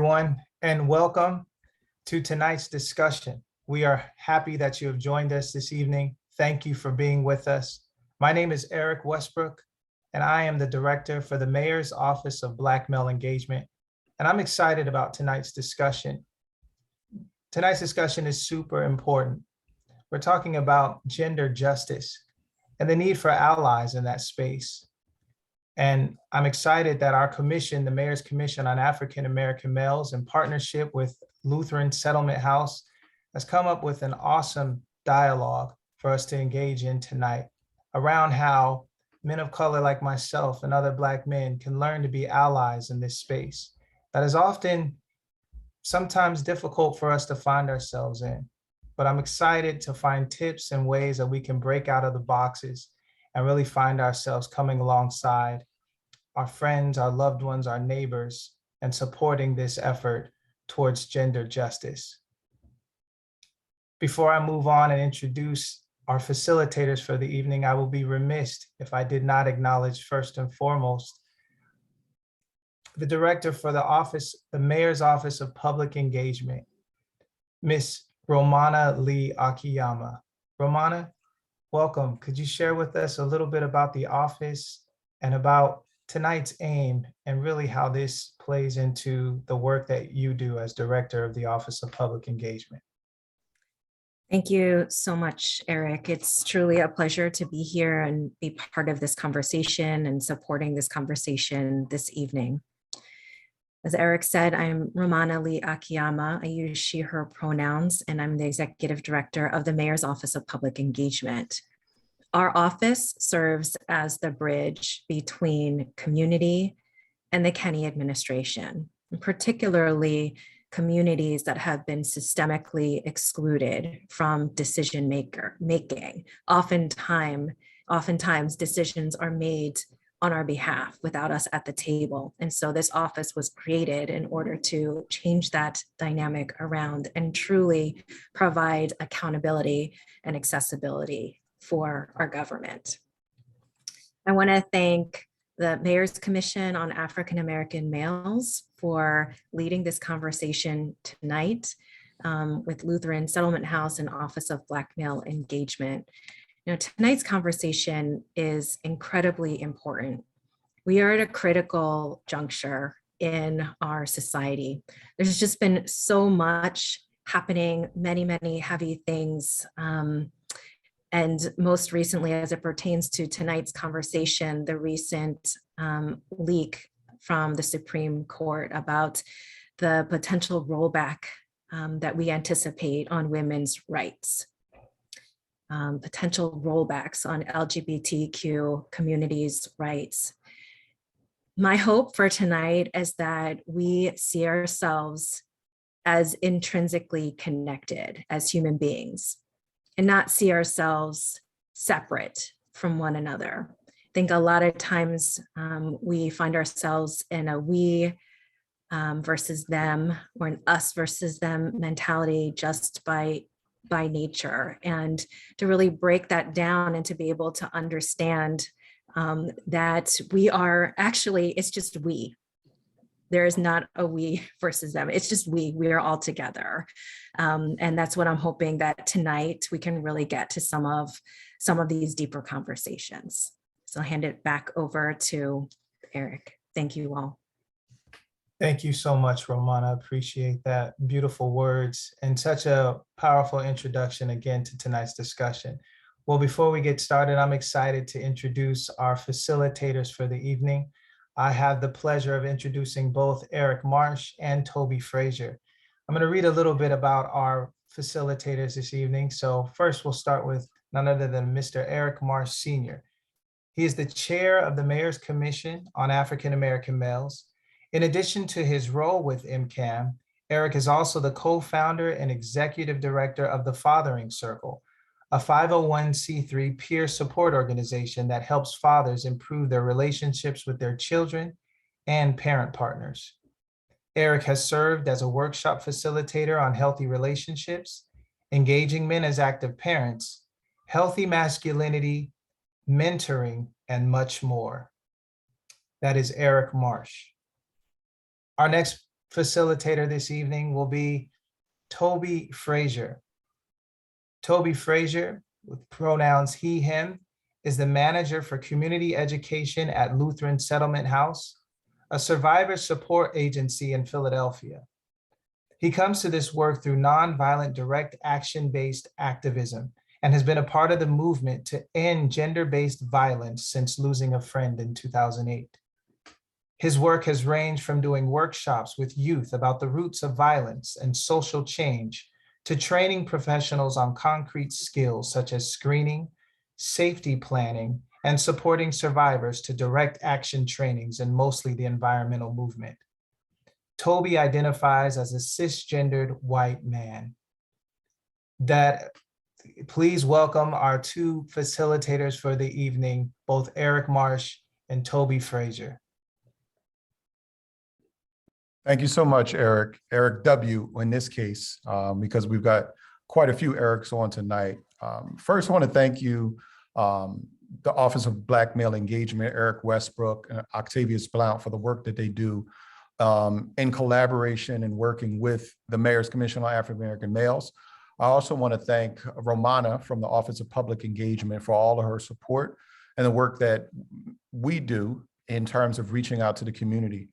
Everyone, and welcome to tonight's discussion. We are happy that you have joined us this evening. Thank you for being with us. My name is Eric Westbrook, and I am the Director for the Mayor's Office of Black Male Engagement, and I'm excited about tonight's discussion. Tonight's discussion is super important. We're talking about gender justice and the need for allies in that space. And I'm excited that our commission, the Mayor's Commission on African American Males, in partnership with Lutheran Settlement House, has come up with an awesome dialogue for us to engage in tonight around how men of color like myself and other Black men can learn to be allies in this space that is often sometimes difficult for us to find ourselves in. But I'm excited to find tips and ways that we can break out of the boxes and really find ourselves coming alongside our friends, our loved ones, our neighbors, and supporting this effort towards gender justice. Before I move on and introduce our facilitators for the evening, I will be remiss if I did not acknowledge first and foremost the director for the Mayor's Office of Public Engagement, Miss Romana Lee Akiyama. Romana, welcome. Could you share with us a little bit about the office and about tonight's aim and really how this plays into the work that you do as director of the Office of Public Engagement? Thank you so much, Eric. It's truly a pleasure to be here and be part of this conversation and supporting this conversation this evening. As Eric said, I'm Romana Lee Akiyama. I use she, her pronouns, and I'm the executive director of the Mayor's Office of Public Engagement. Our office serves as the bridge between community and the county administration, and particularly communities that have been systemically excluded from decision making. Oftentimes decisions are made on our behalf without us at the table. And so this office was created in order to change that dynamic around and truly provide accountability and accessibility for our government. I want to thank the Mayor's Commission on African American Males for leading this conversation tonight with Lutheran Settlement House and Office of Black Male Engagement. You know, tonight's conversation is incredibly important. We are at a critical juncture in our society. There's just been so much happening, many heavy things. And most recently, as it pertains to tonight's conversation, the recent leak from the Supreme Court about the potential rollback that we anticipate on women's rights. Potential rollbacks on LGBTQ communities' rights. My hope for tonight is that we see ourselves as intrinsically connected as human beings and not see ourselves separate from one another. I think a lot of times we find ourselves in a we versus them or an us versus them mentality just by nature, and to really break that down and to be able to understand that we are actually, it's just we. There is not a we versus them. It's just we are all together. And that's what I'm hoping that tonight we can really get to some of these deeper conversations. So I'll hand it back over to Eric. Thank you all. Thank you so much, Romana. I appreciate that. Beautiful words and such a powerful introduction again to tonight's discussion. Well, before we get started, I'm excited to introduce our facilitators for the evening. I have the pleasure of introducing both Eric Marsh and Toby Frazier. I'm going to read a little bit about our facilitators this evening. So first, we'll start with none other than Mr. Eric Marsh Sr. He is the chair of the Mayor's Commission on African American Males. In addition to his role with MCAM, Eric is also the co-founder and executive director of the Fathering Circle, a 501c3 peer support organization that helps fathers improve their relationships with their children and parent partners. Eric has served as a workshop facilitator on healthy relationships, engaging men as active parents, healthy masculinity, mentoring, and much more. That is Eric Marsh. Our next facilitator this evening will be Toby Frazier. Toby Frazier, with pronouns he, him, is the manager for community education at Lutheran Settlement House, a survivor support agency in Philadelphia. He comes to this work through nonviolent direct action-based activism and has been a part of the movement to end gender-based violence since losing a friend in 2008. His work has ranged from doing workshops with youth about the roots of violence and social change to training professionals on concrete skills such as screening, safety planning, and supporting survivors to direct action trainings in mostly the environmental movement. Toby identifies as a cisgendered white man. Please welcome our two facilitators for the evening, both Eric Marsh and Toby Frazier. Thank you so much, Eric. Eric W. in this case, because we've got quite a few Erics on tonight. First, I want to thank you, the Office of Black Male Engagement, Eric Westbrook and Octavius Blount, for the work that they do in collaboration and working with the Mayor's Commission on African American Males. I also want to thank Romana from the Office of Public Engagement for all of her support and the work that we do in terms of reaching out to the community.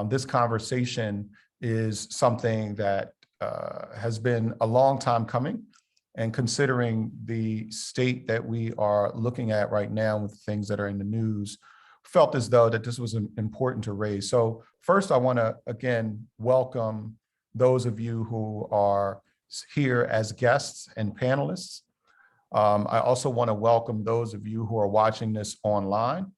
This conversation is something that has been a long time coming, and considering the state that we are looking at right now with things that are in the news, felt as though that this was important to raise. So first, I want to again welcome those of you who are here as guests and panelists. I also want to welcome those of you who are watching this online.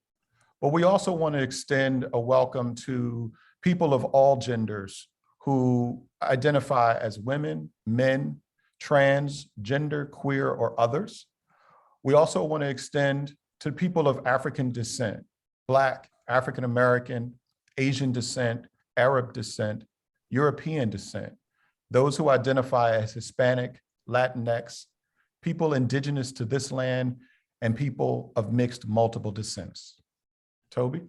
But we also want to extend a welcome to people of all genders who identify as women, men, trans, gender, queer, or others. We also want to extend to people of African descent, Black, African American, Asian descent, Arab descent, European descent, those who identify as Hispanic, Latinx, people indigenous to this land, and people of mixed multiple descents. Toby?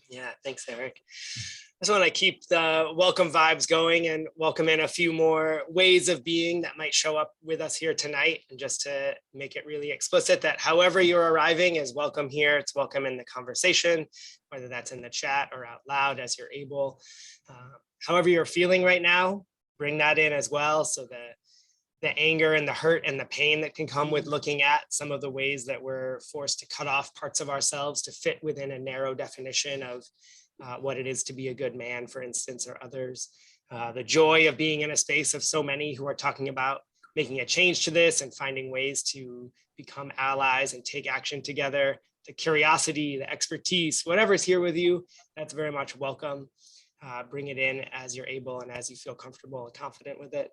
Yeah, thanks, Eric. I just want to keep the welcome vibes going and welcome in a few more ways of being that might show up with us here tonight. And just to make it really explicit that however you're arriving is welcome here. It's welcome in the conversation, whether that's in the chat or out loud as you're able. However you're feeling right now, bring that in as well, so that the anger and the hurt and the pain that can come with looking at some of the ways that we're forced to cut off parts of ourselves to fit within a narrow definition of what it is to be a good man, for instance, or others. The joy of being in a space of so many who are talking about making a change to this and finding ways to become allies and take action together. The curiosity, the expertise, whatever's here with you, that's very much welcome. Bring it in as you're able and as you feel comfortable and confident with it.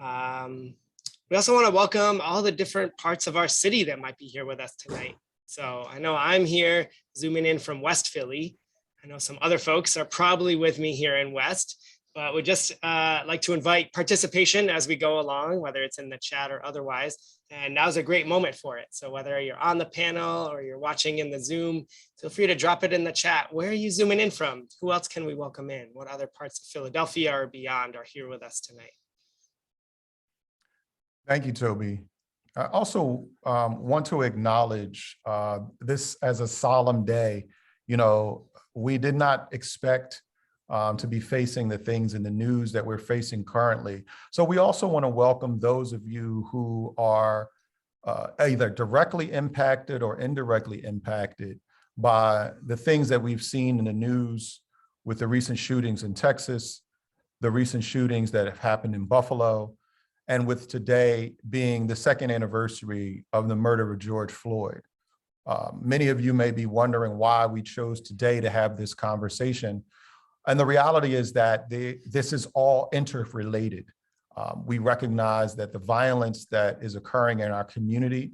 We also want to welcome all the different parts of our city that might be here with us tonight. So I know I'm here zooming in from West Philly. I know some other folks are probably with me here in West, but would just like to invite participation as we go along, whether it's in the chat or otherwise. And now's a great moment for it. So whether you're on the panel or you're watching in the Zoom, feel free to drop it in the chat. Where are you zooming in from? Who else can we welcome in? What other parts of Philadelphia or beyond are here with us tonight? Thank you, Toby. I also want to acknowledge this as a solemn day. You know, we did not expect to be facing the things in the news that we're facing currently. So we also want to welcome those of you who are either directly impacted or indirectly impacted by the things that we've seen in the news with the recent shootings in Texas, the recent shootings that have happened in Buffalo, and with today being the second anniversary of the murder of George Floyd. Many of you may be wondering why we chose today to have this conversation. And the reality is that this is all interrelated. We recognize that the violence that is occurring in our community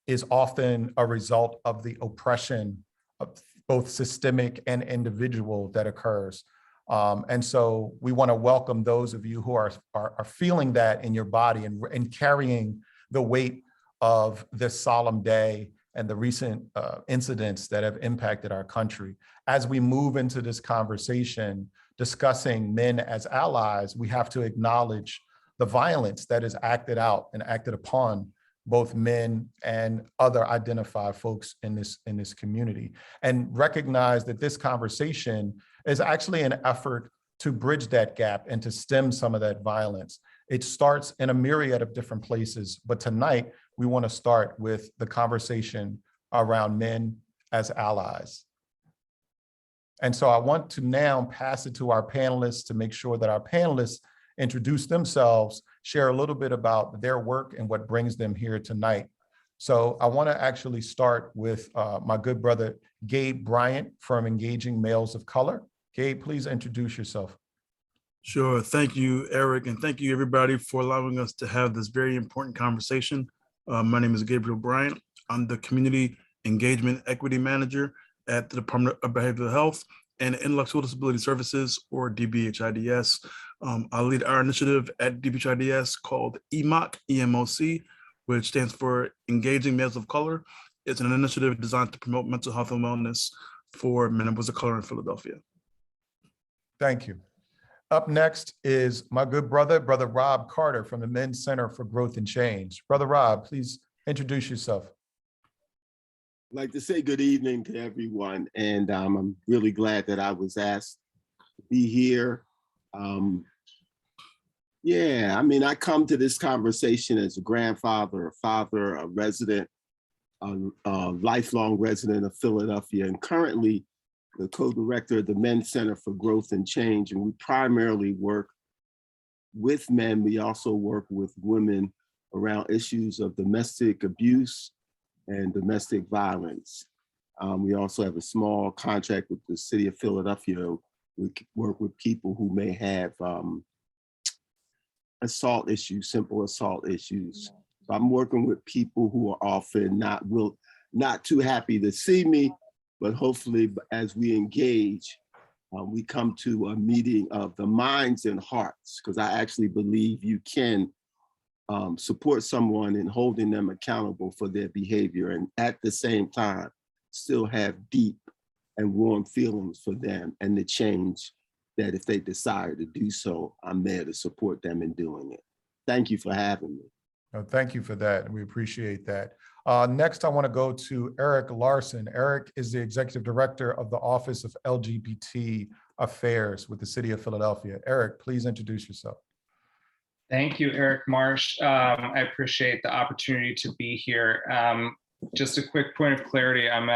is often a result of the oppression of both systemic and individual that occurs. And so we want to welcome those of you who are feeling that in your body and carrying the weight of this solemn day and the recent incidents that have impacted our country. As we move into this conversation discussing men as allies, we have to acknowledge the violence that is acted out and acted upon both men and other identified folks in this community, and recognize that this conversation is actually an effort to bridge that gap and to stem some of that violence. It starts in a myriad of different places, but tonight we want to start with the conversation around men as allies. And so I want to now pass it to our panelists to make sure that our panelists introduce themselves, share a little bit about their work and what brings them here tonight. So I want to actually start with my good brother, Gabe Bryant from Engaging Males of Color. Gabe, please introduce yourself. Sure. Thank you, Eric, and thank you, everybody, for allowing us to have this very important conversation. My name is Gabriel Bryant. I'm the Community Engagement Equity Manager at the Department of Behavioral Health and Intellectual Disability Services, or DBHIDS. I lead our initiative at DBHIDS called EMOC, EMOC, which stands for Engaging Males of Color. It's an initiative designed to promote mental health and wellness for men and boys of color in Philadelphia. Thank you. Up next is my good brother, Brother Rob Carter from the Men's Center for Growth and Change. Brother Rob, please introduce yourself. I'd like to say good evening to everyone, and I'm really glad that I was asked to be here. Yeah, I mean, I come to this conversation as a grandfather, a father, a resident, a lifelong resident of Philadelphia, and currently the co-director of the Men's Center for Growth and Change. And we primarily work with men. We also work with women around issues of domestic abuse and domestic violence. We also have a small contract with the city of Philadelphia. We work with people who may have assault issues, simple assault issues. So I'm working with people who are often not too happy to see me, but hopefully as we engage, we come to a meeting of the minds and hearts, because I actually believe you can support someone in holding them accountable for their behavior, and at the same time, still have deep and warm feelings for them and the change that if they desire to do so, I'm there to support them in doing it. Thank you for having me. No, thank you for that. We appreciate that. Next, I want to go to Eric Larson. Eric is the Executive Director of the Office of LGBT Affairs with the City of Philadelphia. Eric, please introduce yourself. Thank you, Eric Marsh. I appreciate the opportunity to be here. Just a quick point of clarity, I'm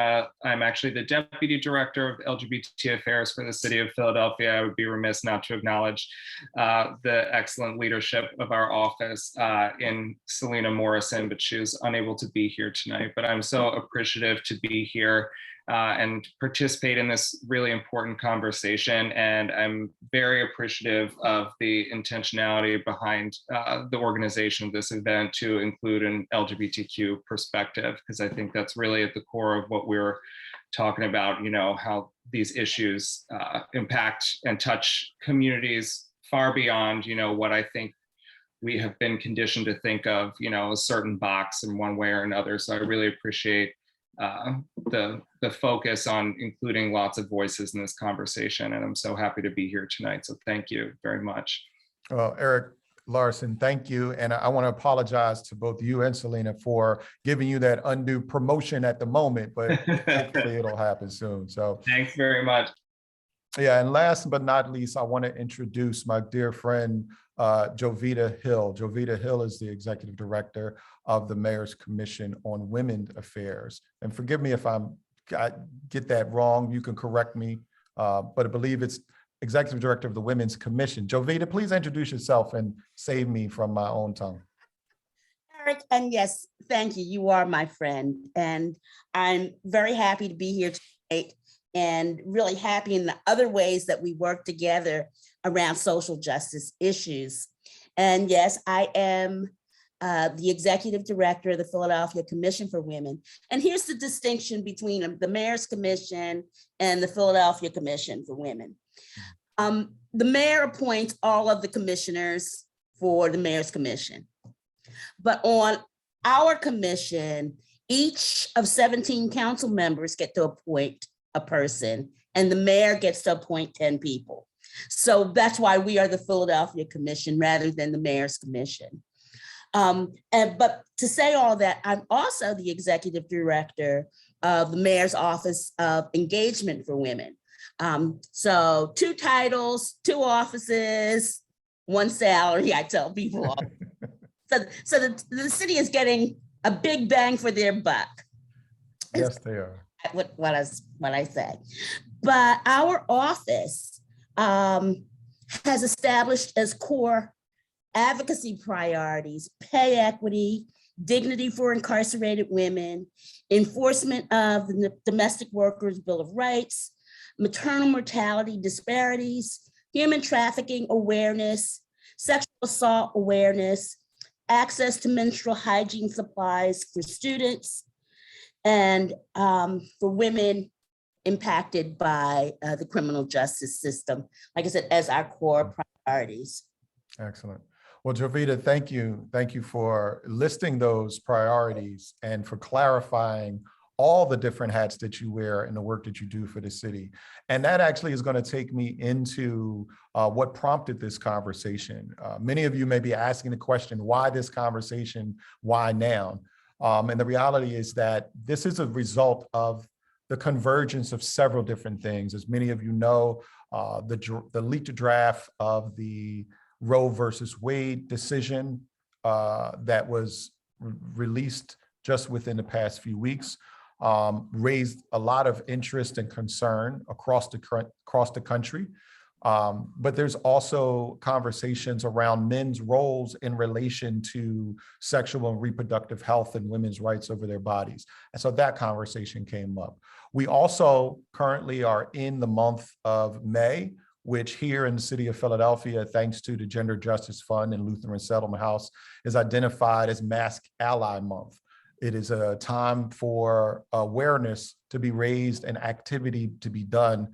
actually the Deputy Director of LGBT Affairs for the City of Philadelphia. I would be remiss not to acknowledge the excellent leadership of our office in Selena Morrison, but she was unable to be here tonight. But I'm so appreciative to be here and participate in this really important conversation. And I'm very appreciative of the intentionality behind the organization of this event to include an LGBTQ perspective, because I think that's really at the core of what we're talking about, you know, how these issues impact and touch communities far beyond, you know, what I think we have been conditioned to think of, you know, a certain box in one way or another. So I really appreciate the focus on including lots of voices in this conversation. And I'm so happy to be here tonight. So thank you very much. Well, Eric Larson, thank you. And I want to apologize to both you and Selena for giving you that undue promotion at the moment, but hopefully it'll happen soon. So thanks very much. Yeah, and last but not least, I want to introduce my dear friend, Jovita Hill. Jovita Hill is the Executive Director of the Mayor's Commission on Women's Affairs. And forgive me if I get that wrong, you can correct me, but I believe it's Executive Director of the Women's Commission. Jovita, please introduce yourself and save me from my own tongue. Eric, and yes, thank you. You are my friend. And I'm very happy to be here tonight, and really happy in the other ways that we work together around social justice issues. And yes, I am the Executive Director of the Philadelphia Commission for Women. And here's the distinction between the Mayor's Commission and the Philadelphia Commission for Women. The mayor appoints all of the commissioners for the Mayor's Commission. But on our commission, Each of 17 council members get to appoint a person, and the mayor gets to appoint 10 people. So that's why we are the Philadelphia Commission rather than the Mayor's Commission. But to say all that, I'm also the executive director of the Mayor's Office of Engagement for Women. So 2 titles, 2 offices, 1 salary, I tell people all. So the city is getting a big bang for their buck. Yes, they are. What I say. But our office has established as core advocacy priorities, pay equity, dignity for incarcerated women, enforcement of the Domestic Workers Bill of Rights, maternal mortality disparities, human trafficking awareness, sexual assault awareness, access to menstrual hygiene supplies for students, and for women impacted by the criminal justice system, like I said, as our core priorities. Excellent. Well, Jovita, thank you. Thank you for listing those priorities and for clarifying all the different hats that you wear and the work that you do for the city. And that actually is going to take me into what prompted this conversation. Many of you may be asking the question, why this conversation? Why now? And the reality is that this is a result of the convergence of several different things. As many of you know, the leaked draft of the Roe versus Wade decision that was released just within the past few weeks raised a lot of interest and concern across the country. But there's also conversations around men's roles in relation to sexual and reproductive health and women's rights over their bodies. And so that conversation came up. We also currently are in the month of May, which here in the city of Philadelphia, thanks to the Gender Justice Fund and Lutheran Settlement House, is identified as Mask Ally Month. It is a time for awareness to be raised and activity to be done,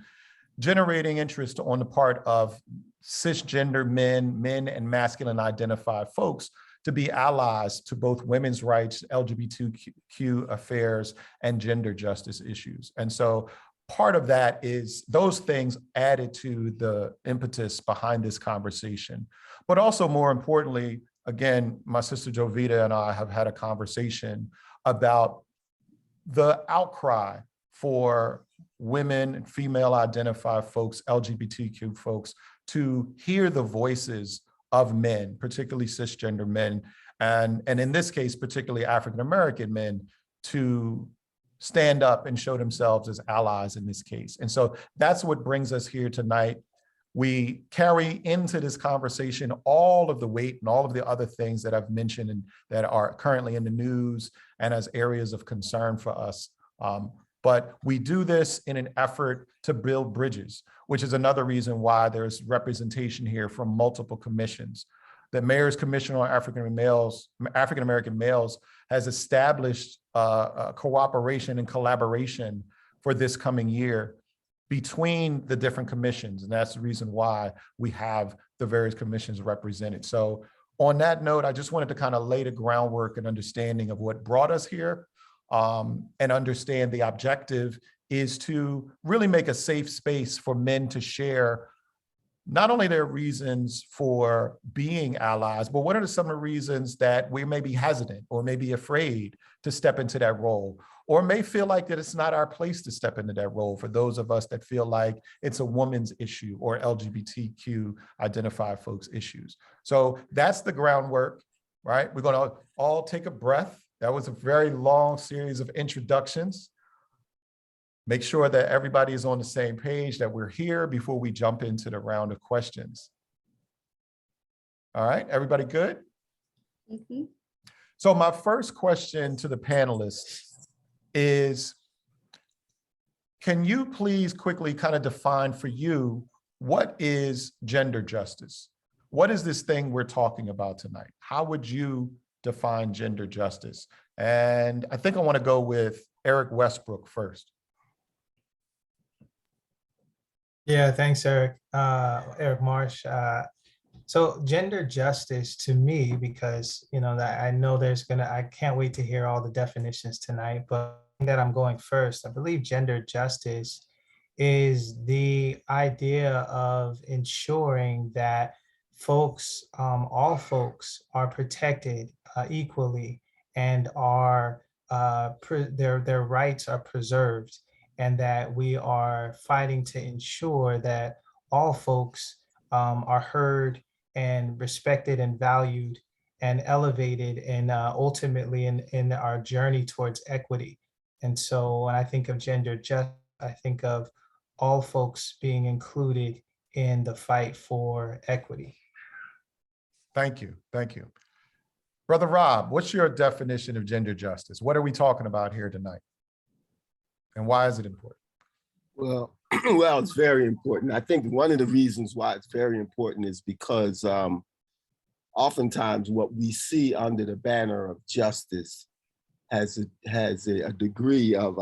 generating interest on the part of cisgender men and masculine identified folks to be allies to both women's rights, LGBTQ affairs, and gender justice issues. And so part of that is those things added to the impetus behind this conversation. But also more importantly, again, my sister Jovita and I have had a conversation about the outcry for women and female identified folks, LGBTQ folks, to hear the voices of men, particularly cisgender men, and in this case, particularly African-American men, to stand up and show themselves as allies in this case. And so that's what brings us here tonight. We carry into this conversation all of the weight and all of the other things that I've mentioned and that are currently in the news and as areas of concern for us. But we do this in an effort to build bridges, which is another reason why there's representation here from multiple commissions. The Mayor's Commission on African-American Males has established cooperation and collaboration for this coming year between the different commissions. And that's the reason why we have the various commissions represented. So on that note, I just wanted to kind of lay the groundwork and understanding of what brought us here, and understand the objective is to really make a safe space for men to share not only their reasons for being allies, but what are some of the reasons that we may be hesitant or may be afraid to step into that role, or may feel like that it's not our place to step into that role for those of us that feel like it's a woman's issue or LGBTQ identified folks issues. So that's the groundwork, right? We're gonna all take a breath. That was a very long series of introductions. Make sure that everybody is on the same page, that we're here before we jump into the round of questions. All right, everybody good? Mm-hmm. So my first question to the panelists is, can you please quickly kind of define for you, what is gender justice? What is this thing we're talking about tonight? How would you define gender justice? And I think I want to go with Eric Westbrook first. Yeah, thanks, Eric. Eric Marsh. So gender justice to me, because that I know I can't wait to hear all the definitions tonight, but that I'm going first, I believe gender justice is the idea of ensuring that all folks are protected equally and their rights are preserved, and that we are fighting to ensure that all folks are heard and respected and valued and elevated and ultimately in our journey towards equity. And so when I think of gender justice, I think of all folks being included in the fight for equity. Thank you. Thank you. Brother Rob, what's your definition of gender justice? What are we talking about here tonight? And why is it important? Well, well, it's very important. I think one of the reasons why it's very important is because oftentimes what we see under the banner of justice has a degree of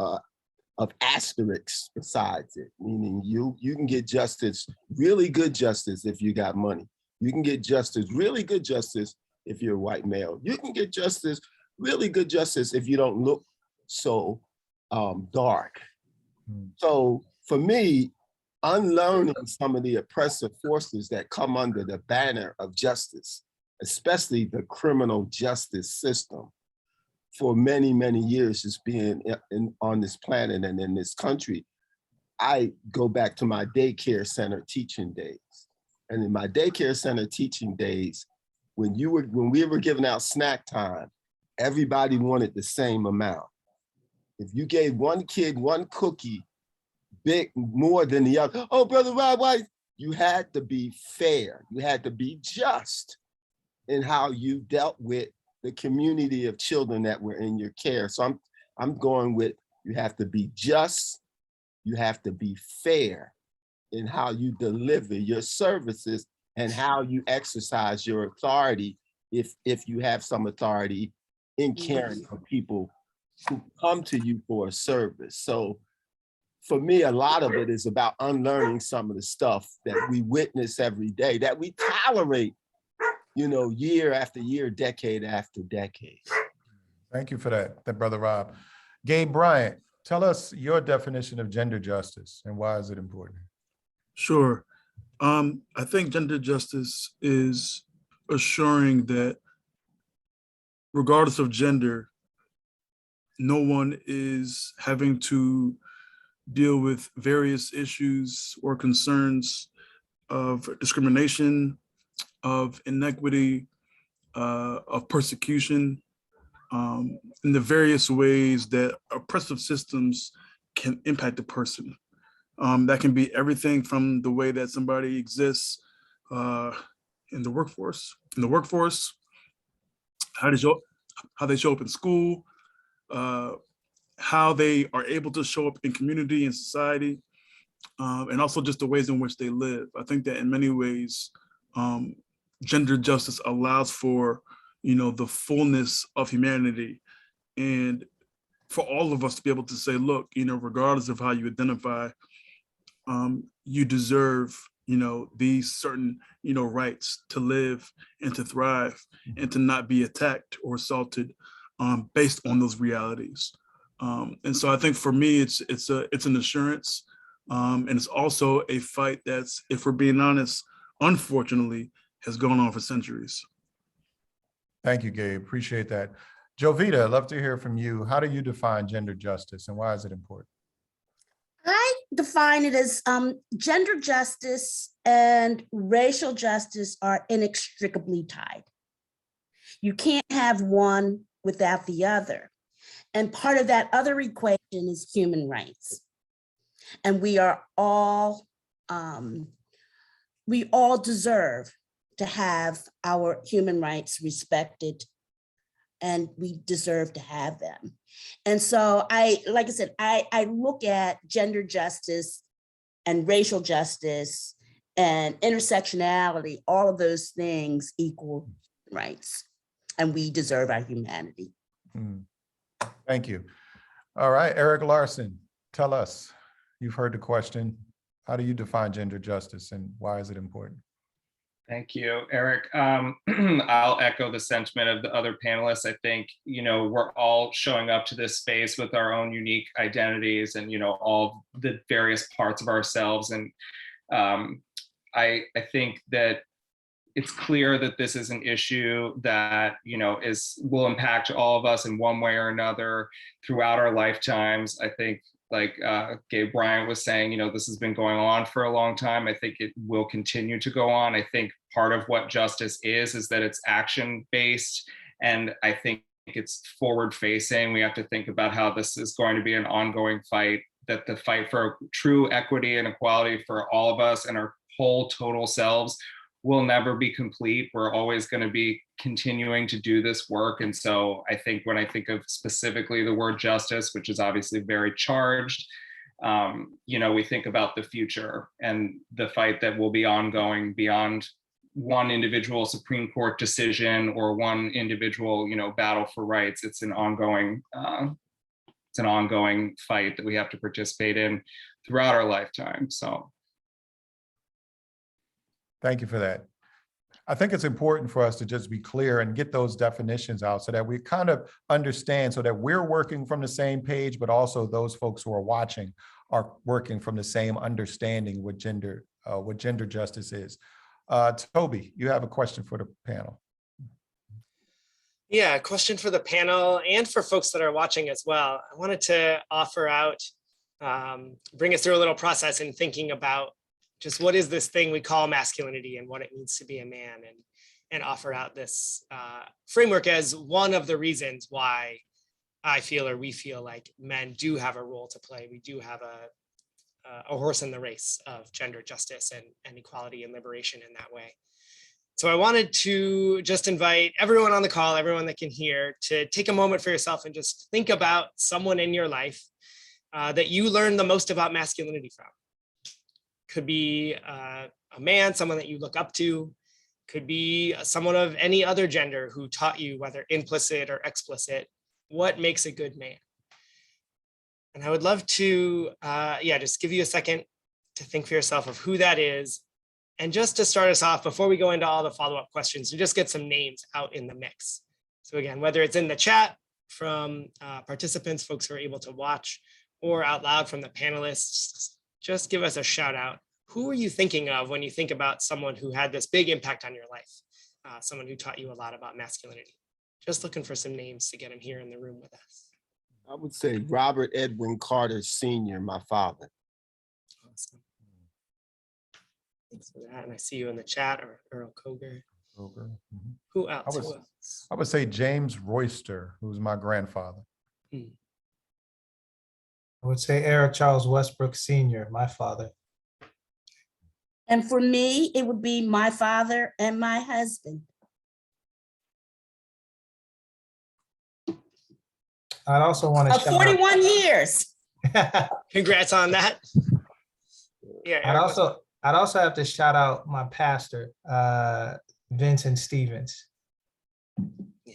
asterisks besides it, meaning you can get justice, really good justice, if you got money. You can get justice, really good justice, if you're a white male. You can get justice, really good justice, if you don't look so dark. So for me, unlearning some of the oppressive forces that come under the banner of justice, especially the criminal justice system, for many, many years just being on this planet and in this country, I go back to my daycare center teaching days. And in my daycare center teaching days, when we were giving out snack time, everybody wanted the same amount. If you gave one kid one cookie, big more than the other, oh, Brother Rob, why? You had to be fair. You had to be just in how you dealt with the community of children that were in your care. So I'm going with, you have to be just, you have to be fair in how you deliver your services and how you exercise your authority, if you have some authority in caring for people who come to you for a service. So for me, a lot of it is about unlearning some of the stuff that we witness every day, that we tolerate, year after year, decade after decade. Thank you for that, Brother Rob. Gabe Bryant, tell us your definition of gender justice and why is it important? Sure. I think gender justice is assuring that regardless of gender, no one is having to deal with various issues or concerns of discrimination, of inequity, of persecution, in the various ways that oppressive systems can impact a person. That can be everything from the way that somebody exists in the workforce, how they show up in school, how they are able to show up in community and society, and also just the ways in which they live. I think that in many ways, gender justice allows for, the fullness of humanity, and for all of us to be able to say, look, regardless of how you identify, you deserve, these certain, rights to live and to thrive and to not be attacked or assaulted based on those realities. And so I think for me, it's an assurance, and it's also a fight that's, if we're being honest, unfortunately, has gone on for centuries. Thank you, Gabe. Appreciate that. Jovita, I'd love to hear from you. How do you define gender justice and why is it important? I define it as gender justice and racial justice are inextricably tied. You can't have one without the other. And part of that other equation is human rights. And we all deserve to have our human rights respected, and we deserve to have them. And so I look at gender justice and racial justice and intersectionality, all of those things equal rights, and we deserve our humanity. Thank you. All right, Eric Larson, tell us, you've heard the question. How do you define gender justice and why is it important? Thank you, Eric. I'll echo the sentiment of the other panelists. I think, we're all showing up to this space with our own unique identities and, all the various parts of ourselves. And I think that it's clear that this is an issue that, will impact all of us in one way or another throughout our lifetimes. I think, like Gabe Bryant was saying, this has been going on for a long time. I think it will continue to go on. I think part of what justice is that it's action-based. And I think it's forward-facing. We have to think about how this is going to be an ongoing fight, that the fight for true equity and equality for all of us and our whole total selves will never be complete. We're always going to be continuing to do this work. And so I think when I think of specifically the word justice, which is obviously very charged, we think about the future and the fight that will be ongoing beyond one individual Supreme Court decision or one individual, battle for rights. It's an ongoing fight that we have to participate in throughout our lifetime. So. Thank you for that. I think it's important for us to just be clear and get those definitions out so that we kind of understand, so that we're working from the same page, but also those folks who are watching are working from the same understanding what gender justice is. Toby, you have a question for the panel. Yeah, a question for the panel and for folks that are watching as well. I wanted to offer out, bring us through a little process in thinking about just what is this thing we call masculinity and what it means to be a man, and offer out this framework as one of the reasons why I feel, or we feel, like men do have a role to play. We do have a horse in the race of gender justice and equality and liberation in that way. So I wanted to just invite everyone on the call, everyone that can hear, to take a moment for yourself and just think about someone in your life that you learned the most about masculinity from. Could be a man, someone that you look up to, could be someone of any other gender who taught you, whether implicit or explicit, what makes a good man. And I would love to, just give you a second to think for yourself of who that is. And just to start us off, before we go into all the follow-up questions, to just get some names out in the mix. So again, whether it's in the chat from participants, folks who are able to watch, or out loud from the panelists, just give us a shout out. Who are you thinking of when you think about someone who had this big impact on your life? Someone who taught you a lot about masculinity? Just looking for some names to get them here in the room with us. I would say Robert Edwin Carter Sr., my father. Awesome. Thanks for that. And I see you in the chat, or Earl Koger. Mm-hmm. Who else? I would say James Royster, who's my grandfather. I would say Eric Charles Westbrook Sr., my father. And for me, it would be my father and my husband. I'd also want to Of 41 years. Congrats on that. Yeah. I'd also have to shout out my pastor, Vincent Stevens. Yeah.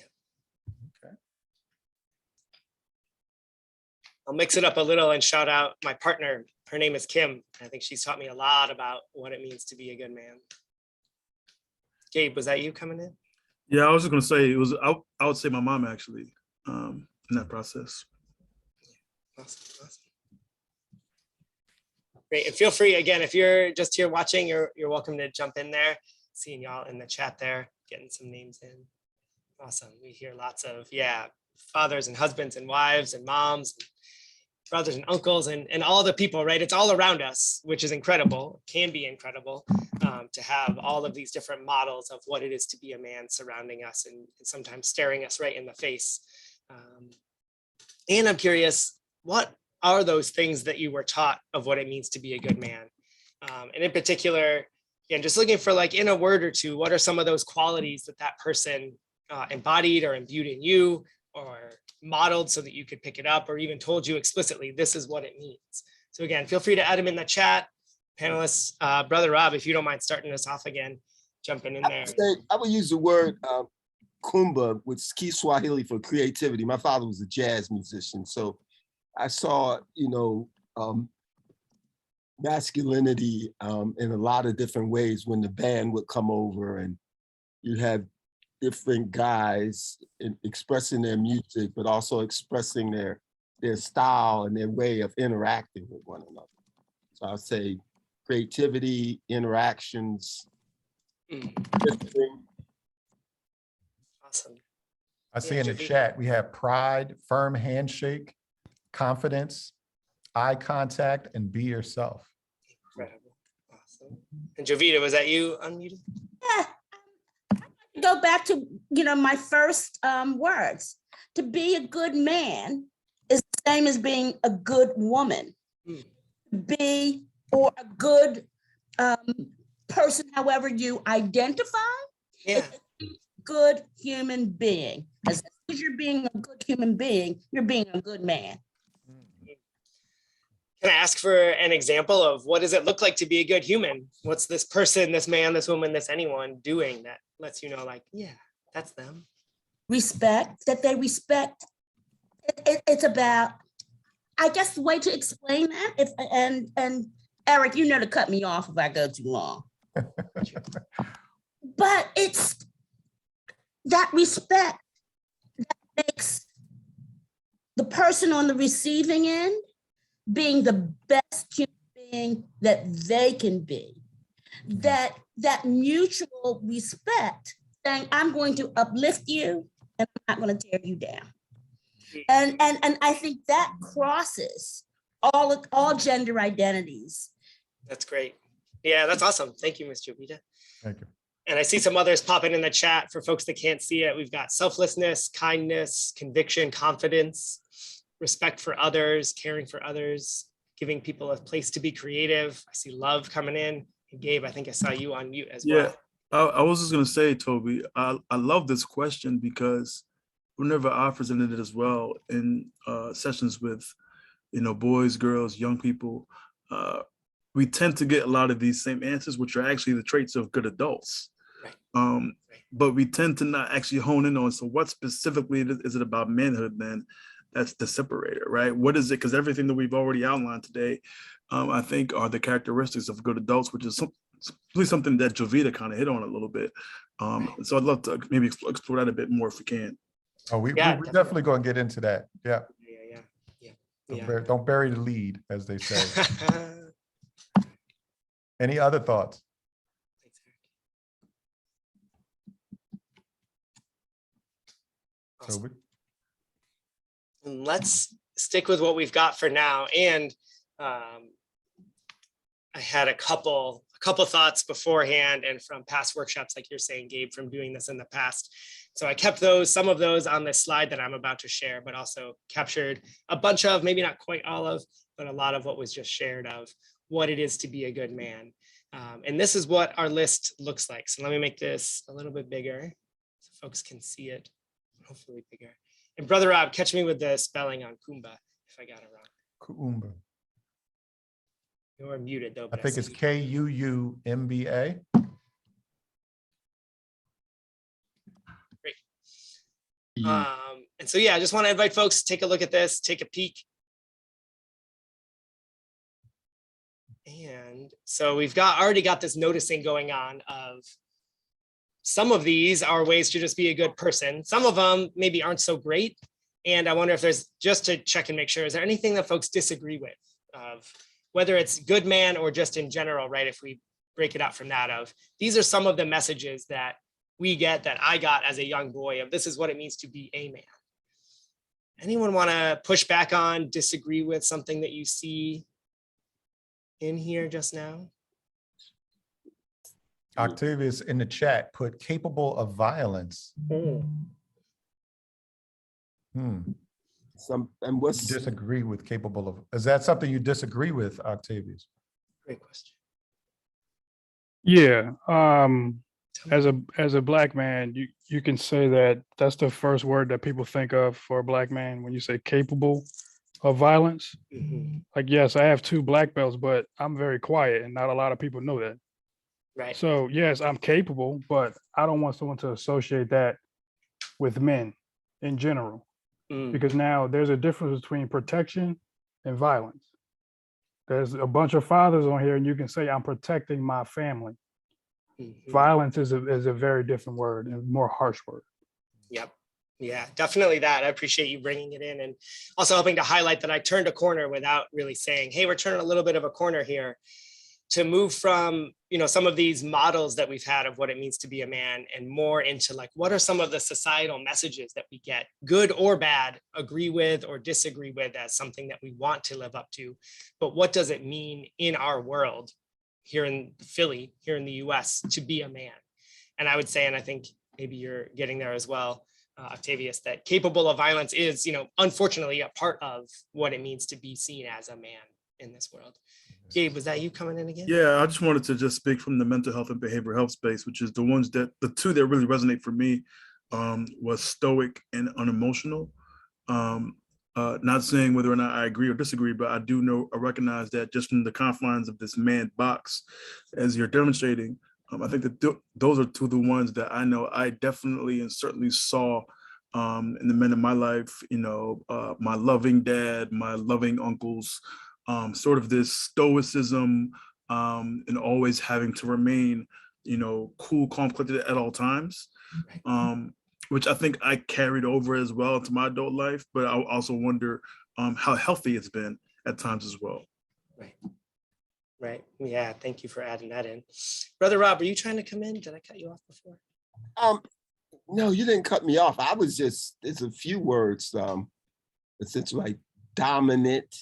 Okay. I'll mix it up a little and shout out my partner. Her name is Kim. I think she's taught me a lot about what it means to be a good man. Gabe, was that you coming in? Yeah, I was just gonna say I would say my mom actually in that process. Awesome. Great, and feel free again, if you're just here watching, you're welcome to jump in there. Seeing y'all in the chat there, getting some names in. Awesome. We hear lots of fathers and husbands and wives and moms, and brothers and uncles, and all the people, right? It's all around us, which is incredible, can be incredible, to have all of these different models of what it is to be a man surrounding us and sometimes staring us right in the face. And I'm curious, what are those things that you were taught of what it means to be a good man? And in particular, again, just looking for, like, in a word or two, what are some of those qualities that person embodied or imbued in you, or modeled so that you could pick it up, or even told you explicitly, this is what it means. So again, feel free to add them in the chat. Panelists, Brother Rob, if you don't mind starting us off again, jumping in there. I would use the word kumba, which is Kiswahili for creativity. My father was a jazz musician, so I saw, masculinity in a lot of different ways when the band would come over and you have different guys expressing their music, but also expressing their style and their way of interacting with one another. So I'd say creativity, interactions. Awesome. I see Yeah, in the Jovita. chat, we have pride, firm handshake, confidence, eye contact, and be yourself. Incredible. Awesome. And Jovita, was that you unmuted? Yeah. Go back to, my first words. To be a good man is the same as being a good woman. Mm. Be or a good person, however you identify, Yeah. good human being. As long as you're being a good human being, you're being a good man. Can I ask for an example of what does it look like to be a good human? What's this person, this man, this woman, this anyone doing that lets you know, like, yeah, that's them? Respect, that they respect. It's about, I guess the way to explain that, and Eric, you know to cut me off if I go too long. But it's that respect that makes the person on the receiving end being the best human being that they can be. That mutual respect, saying, I'm going to uplift you and I'm not going to tear you down. And I think that crosses all gender identities. That's great. Yeah, that's awesome. Thank you, Ms. Jovita. Thank you. And I see some others popping in the chat for folks that can't see it. We've got selflessness, kindness, conviction, confidence, respect for others, caring for others, giving people a place to be creative. I see love coming in. And Gabe, I think I saw you on mute as well. I was just going to say, Toby, I love this question because whenever I presented it as well in sessions with, boys, girls, young people, we tend to get a lot of these same answers, which are actually the traits of good adults. Right. But we tend to not actually hone in on, so what specifically is it about manhood then that's the separator, right? What is it? Because everything that we've already outlined today, I think are the characteristics of good adults, which is really something that Jovita kind of hit on a little bit. So I'd love to maybe explore that a bit more if we can. Oh, we're definitely going to get into that. Yeah. Don't bury the lead, as they say. Any other thoughts? Awesome. Let's stick with what we've got for now. And I had a couple thoughts beforehand and from past workshops, like you're saying, Gabe, from doing this in the past. So I kept some of those on this slide that I'm about to share, but also captured a bunch of, maybe not quite all of, but a lot of what was just shared of what it is to be a good man. And this is what our list looks like. So let me make this a little bit bigger so folks can see it, hopefully bigger. And Brother Rob, catch me with the spelling on Kumba if I got it wrong. Kuumba. You're muted though. I think it's Kuumba. Great. And so, yeah, I just want to invite folks to take a look at this, take a peek. And so we've already got this noticing going on of some of these are ways to just be a good person. Some of them maybe aren't so great. And I wonder if there's, just to check and make sure, is there anything that folks disagree with, of whether it's good man or just in general, right? If we break it out from that of, these are some of the messages that we get, that I got as a young boy, of this is what it means to be a man. Anyone want to push back on, disagree with something that you see in here just now? Octavius in the chat put capable of violence. Disagree with capable of, is that something you disagree with, Octavius? Great question. Yeah, as a black man, you can say that that's the first word that people think of for a black man when you say capable of violence. Like, yes, I have 2 black belts, but I'm very quiet and not a lot of people know that. Right. So yes, I'm capable, but I don't want someone to associate that with men in general, because now there's a difference between protection and violence. There's a bunch of fathers on here, and you can say, I'm protecting my family. Mhm. Violence is a very different word and more harsh word. Yep. Yeah, definitely that. I appreciate you bringing it in and also helping to highlight that I turned a corner without really saying, hey, we're turning a little bit of a corner here, to move from, some of these models that we've had of what it means to be a man and more into like, what are some of the societal messages that we get, good or bad, agree with or disagree with, as something that we want to live up to. But what does it mean in our world here in Philly, here in the US, to be a man? And I would say, and I think maybe you're getting there as well, Octavius, that capable of violence is, unfortunately a part of what it means to be seen as a man in this world. Gabe, was that you coming in again? Yeah, I just wanted to just speak from the mental health and behavioral health space, which is the two that really resonate for me, was stoic and unemotional. Not saying whether or not I agree or disagree, but I recognize that just from the confines of this man box, as you're demonstrating, I think that those are two of the ones that I know I definitely and certainly saw in the men in my life, my loving dad, my loving uncles, sort of this stoicism, and always having to remain, cool, calm, collected at all times, which I think I carried over as well into my adult life. But I also wonder how healthy it's been at times as well. Right. Yeah. Thank you for adding that in. Brother Rob, are you trying to come in? Did I cut you off before? No, you didn't cut me off. I was just, there's a few words, it's like dominant,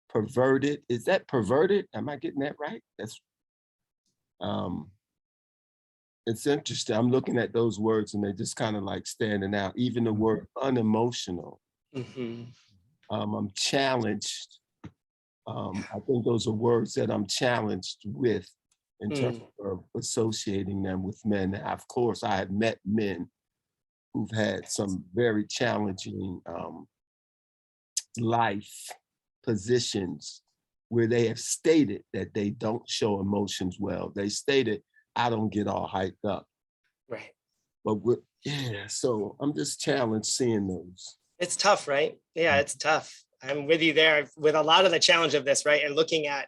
perverted. Is that perverted? Am I getting that right? That's, it's interesting. I'm looking at those words and they're just kind of like standing out. Even the word unemotional. Mm-hmm. I'm challenged. I think those are words that I'm challenged with in terms of associating them with men. Now, of course, I have met men who've had some very challenging life positions where they have stated that they don't show emotions well. They stated, I don't get all hyped up. Right. But so I'm just challenged seeing those. It's tough, right? Yeah, it's tough. I'm with you there with a lot of the challenge of this, right? And looking at,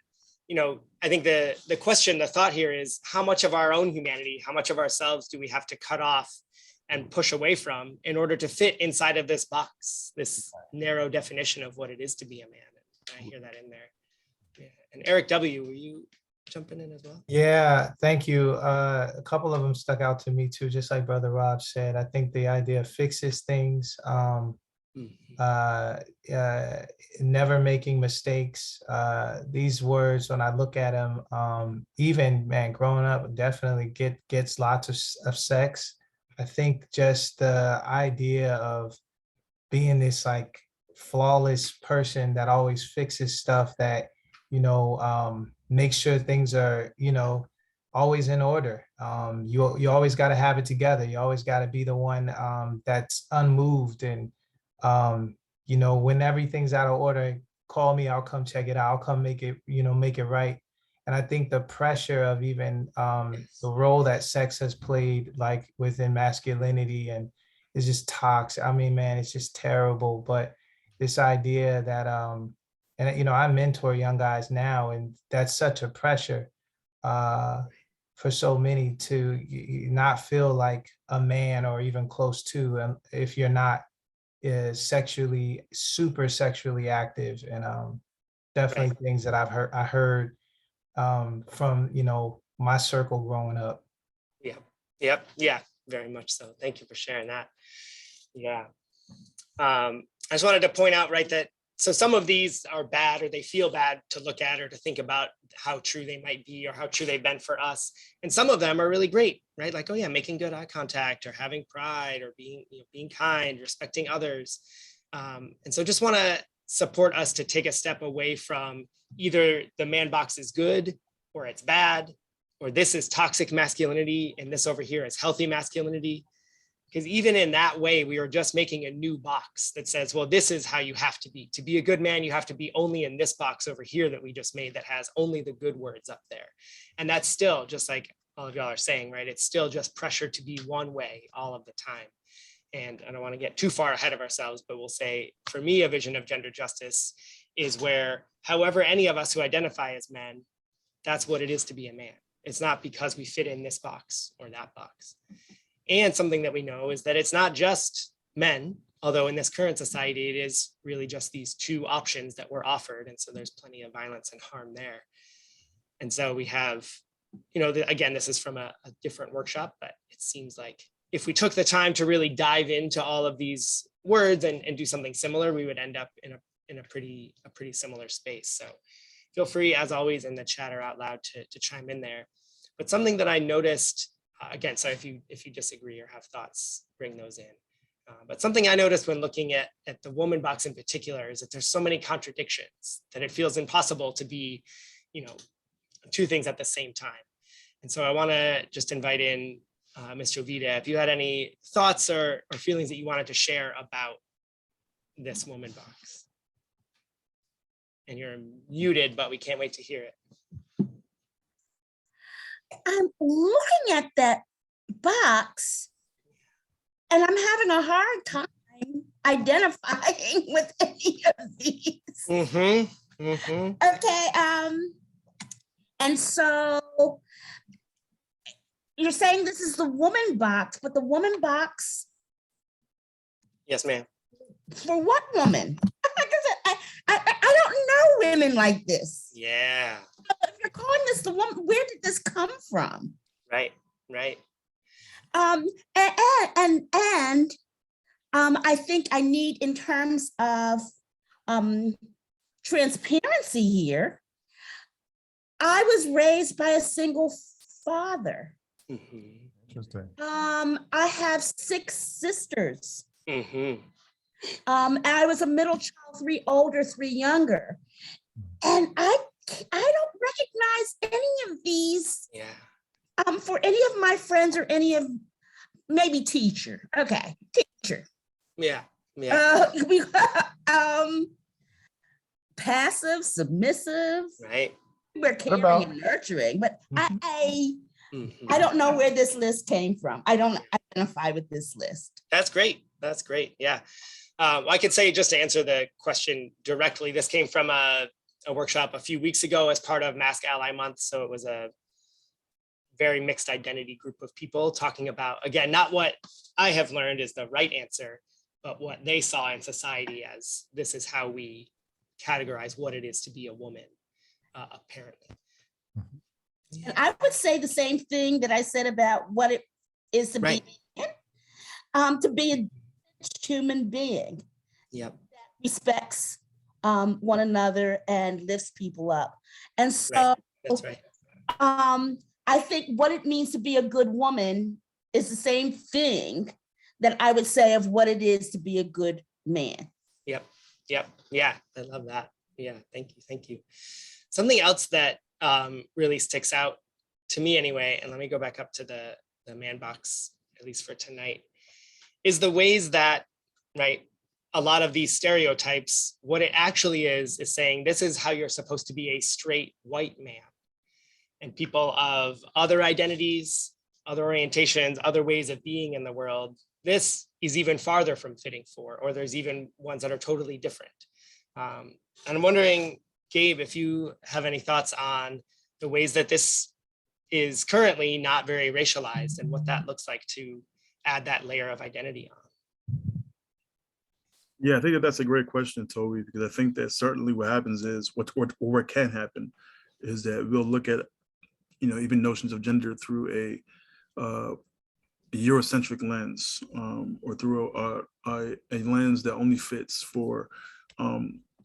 I think the question, the thought here is, how much of our own humanity, how much of ourselves do we have to cut off and push away from in order to fit inside of this box, this narrow definition of what it is to be a man? And I hear that in there. Yeah. And Eric W., were you jumping in as well? Yeah, thank you. A couple of them stuck out to me too, just like Brother Rob said. I think the idea fixes things. Never making mistakes. These words, when I look at them, even man, growing up, definitely gets lots of sex. I think just the idea of being this like flawless person that always fixes stuff, that makes sure things are always in order. You always got to have it together. You always got to be the one that's unmoved, and when everything's out of order, call me, I'll come check it out, I'll come make it right. And I think the pressure of even the role that sex has played, like within masculinity, and is just toxic. I mean, man, it's just terrible. But this idea that and I mentor young guys now, and that's such a pressure for so many to not feel like a man or even close to, if you're not is super sexually active. And definitely things that I heard from my circle growing up. Yeah, very much so. Thank you for sharing that. Yeah. I just wanted to point out, right, that so some of these are bad, or they feel bad to look at or to think about how true they might be or how true they've been for us. And some of them are really great, right? Like, oh yeah, making good eye contact, or having pride, or being kind, respecting others. And so just want to support us to take a step away from either the man box is good or it's bad, or this is toxic masculinity and this over here is healthy masculinity. Because even in that way, we are just making a new box that says, well, this is how you have to be. To be a good man, you have to be only in this box over here that we just made that has only the good words up there. And that's still, just like all of y'all are saying, right? It's still just pressure to be one way all of the time. and I don't want to get too far ahead of ourselves, but we'll say, for me, a vision of gender justice is where, however, any of us who identify as men, that's what it is to be a man. It's not because we fit in this box or that box. And something that we know is that it's not just men, although in this current society, it is really just these two options that we're offered. And so there's plenty of violence and harm there. And so we have, again, this is from a different workshop, but it seems like if we took the time to really dive into all of these words and do something similar, we would end up in a pretty similar space. So feel free, as always, in the chat or out loud to chime in there. But something that I noticed, again, so if you disagree or have thoughts, bring those in. But something I noticed when looking at the woman box in particular is that there's so many contradictions that it feels impossible to be, two things at the same time. And so I want to just invite in Ms. Jovita, if you had any thoughts or feelings that you wanted to share about this woman box. And you're muted, but we can't wait to hear it. I'm looking at that box and I'm having a hard time identifying with any of these. Okay, and so you're saying this is the woman box, but the woman box. Yes, ma'am. For what woman? I don't know women like this. Yeah. If you're calling this the woman, where did this come from? Right. And I think I need, in terms of transparency here, I was raised by a single father. Interesting. I have 6 sisters. Mm-hmm. And I was a middle child, 3 older, 3 younger. And I don't recognize any of these for any of my friends or any of, maybe teacher. Okay, teacher. Yeah. Passive, submissive. Right. We're caring and nurturing, but I don't know where this list came from. I don't identify with this list. That's great. Yeah. I could say, just to answer the question directly, this came from a workshop a few weeks ago as part of Mask Ally Month. So it was a very mixed identity group of people talking about, again, not what I have learned is the right answer, but what they saw in society as this is how we categorize what it is to be a woman, apparently. And I would say the same thing that I said about what it is to be a human being. Yep. That respects one another and lifts people up. And so That's right. I think what it means to be a good woman is the same thing that I would say of what it is to be a good man. Yep. Yeah, I love that. Yeah, thank you. Something else that really sticks out to me anyway, and let me go back up to the man box, at least for tonight, is the ways that, a lot of these stereotypes, what it actually is saying, this is how you're supposed to be a straight white man. And people of other identities, other orientations, other ways of being in the world, this is even farther from fitting for, or there's even ones that are totally different. And I'm wondering, Gabe, if you have any thoughts on the ways that this is currently not very racialized and what that looks like to add that layer of identity on. Yeah, I think that's a great question, Toby, because I think that certainly what happens is what can happen is that we'll look at, even notions of gender through a Eurocentric lens, or through a lens that only fits for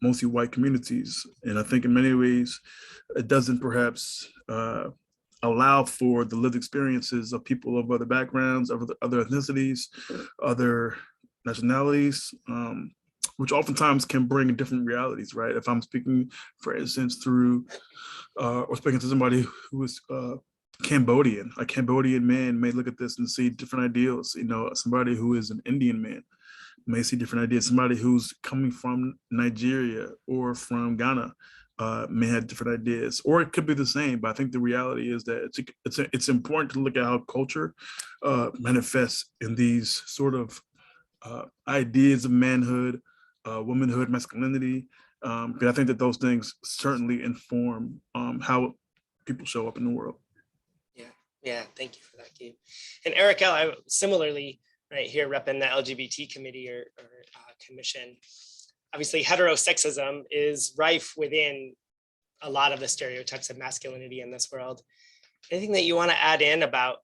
mostly white communities. And I think in many ways, it doesn't perhaps allow for the lived experiences of people of other backgrounds, of other ethnicities, other nationalities, which oftentimes can bring different realities, right? If I'm speaking, for instance, through, or speaking to somebody who is Cambodian, a Cambodian man may look at this and see different ideals. Somebody who is an Indian man may see different ideas. Somebody who's coming from Nigeria or from Ghana may have different ideas, or it could be the same. But I think the reality is that it's important to look at how culture manifests in these sort of ideas of manhood, womanhood, masculinity. Because I think that those things certainly inform how people show up in the world. Yeah, thank you for that, Gabe. And Eric L., I similarly, right here, repping the LGBT committee or commission. Obviously, heterosexism is rife within a lot of the stereotypes of masculinity in this world. Anything that you want to add in about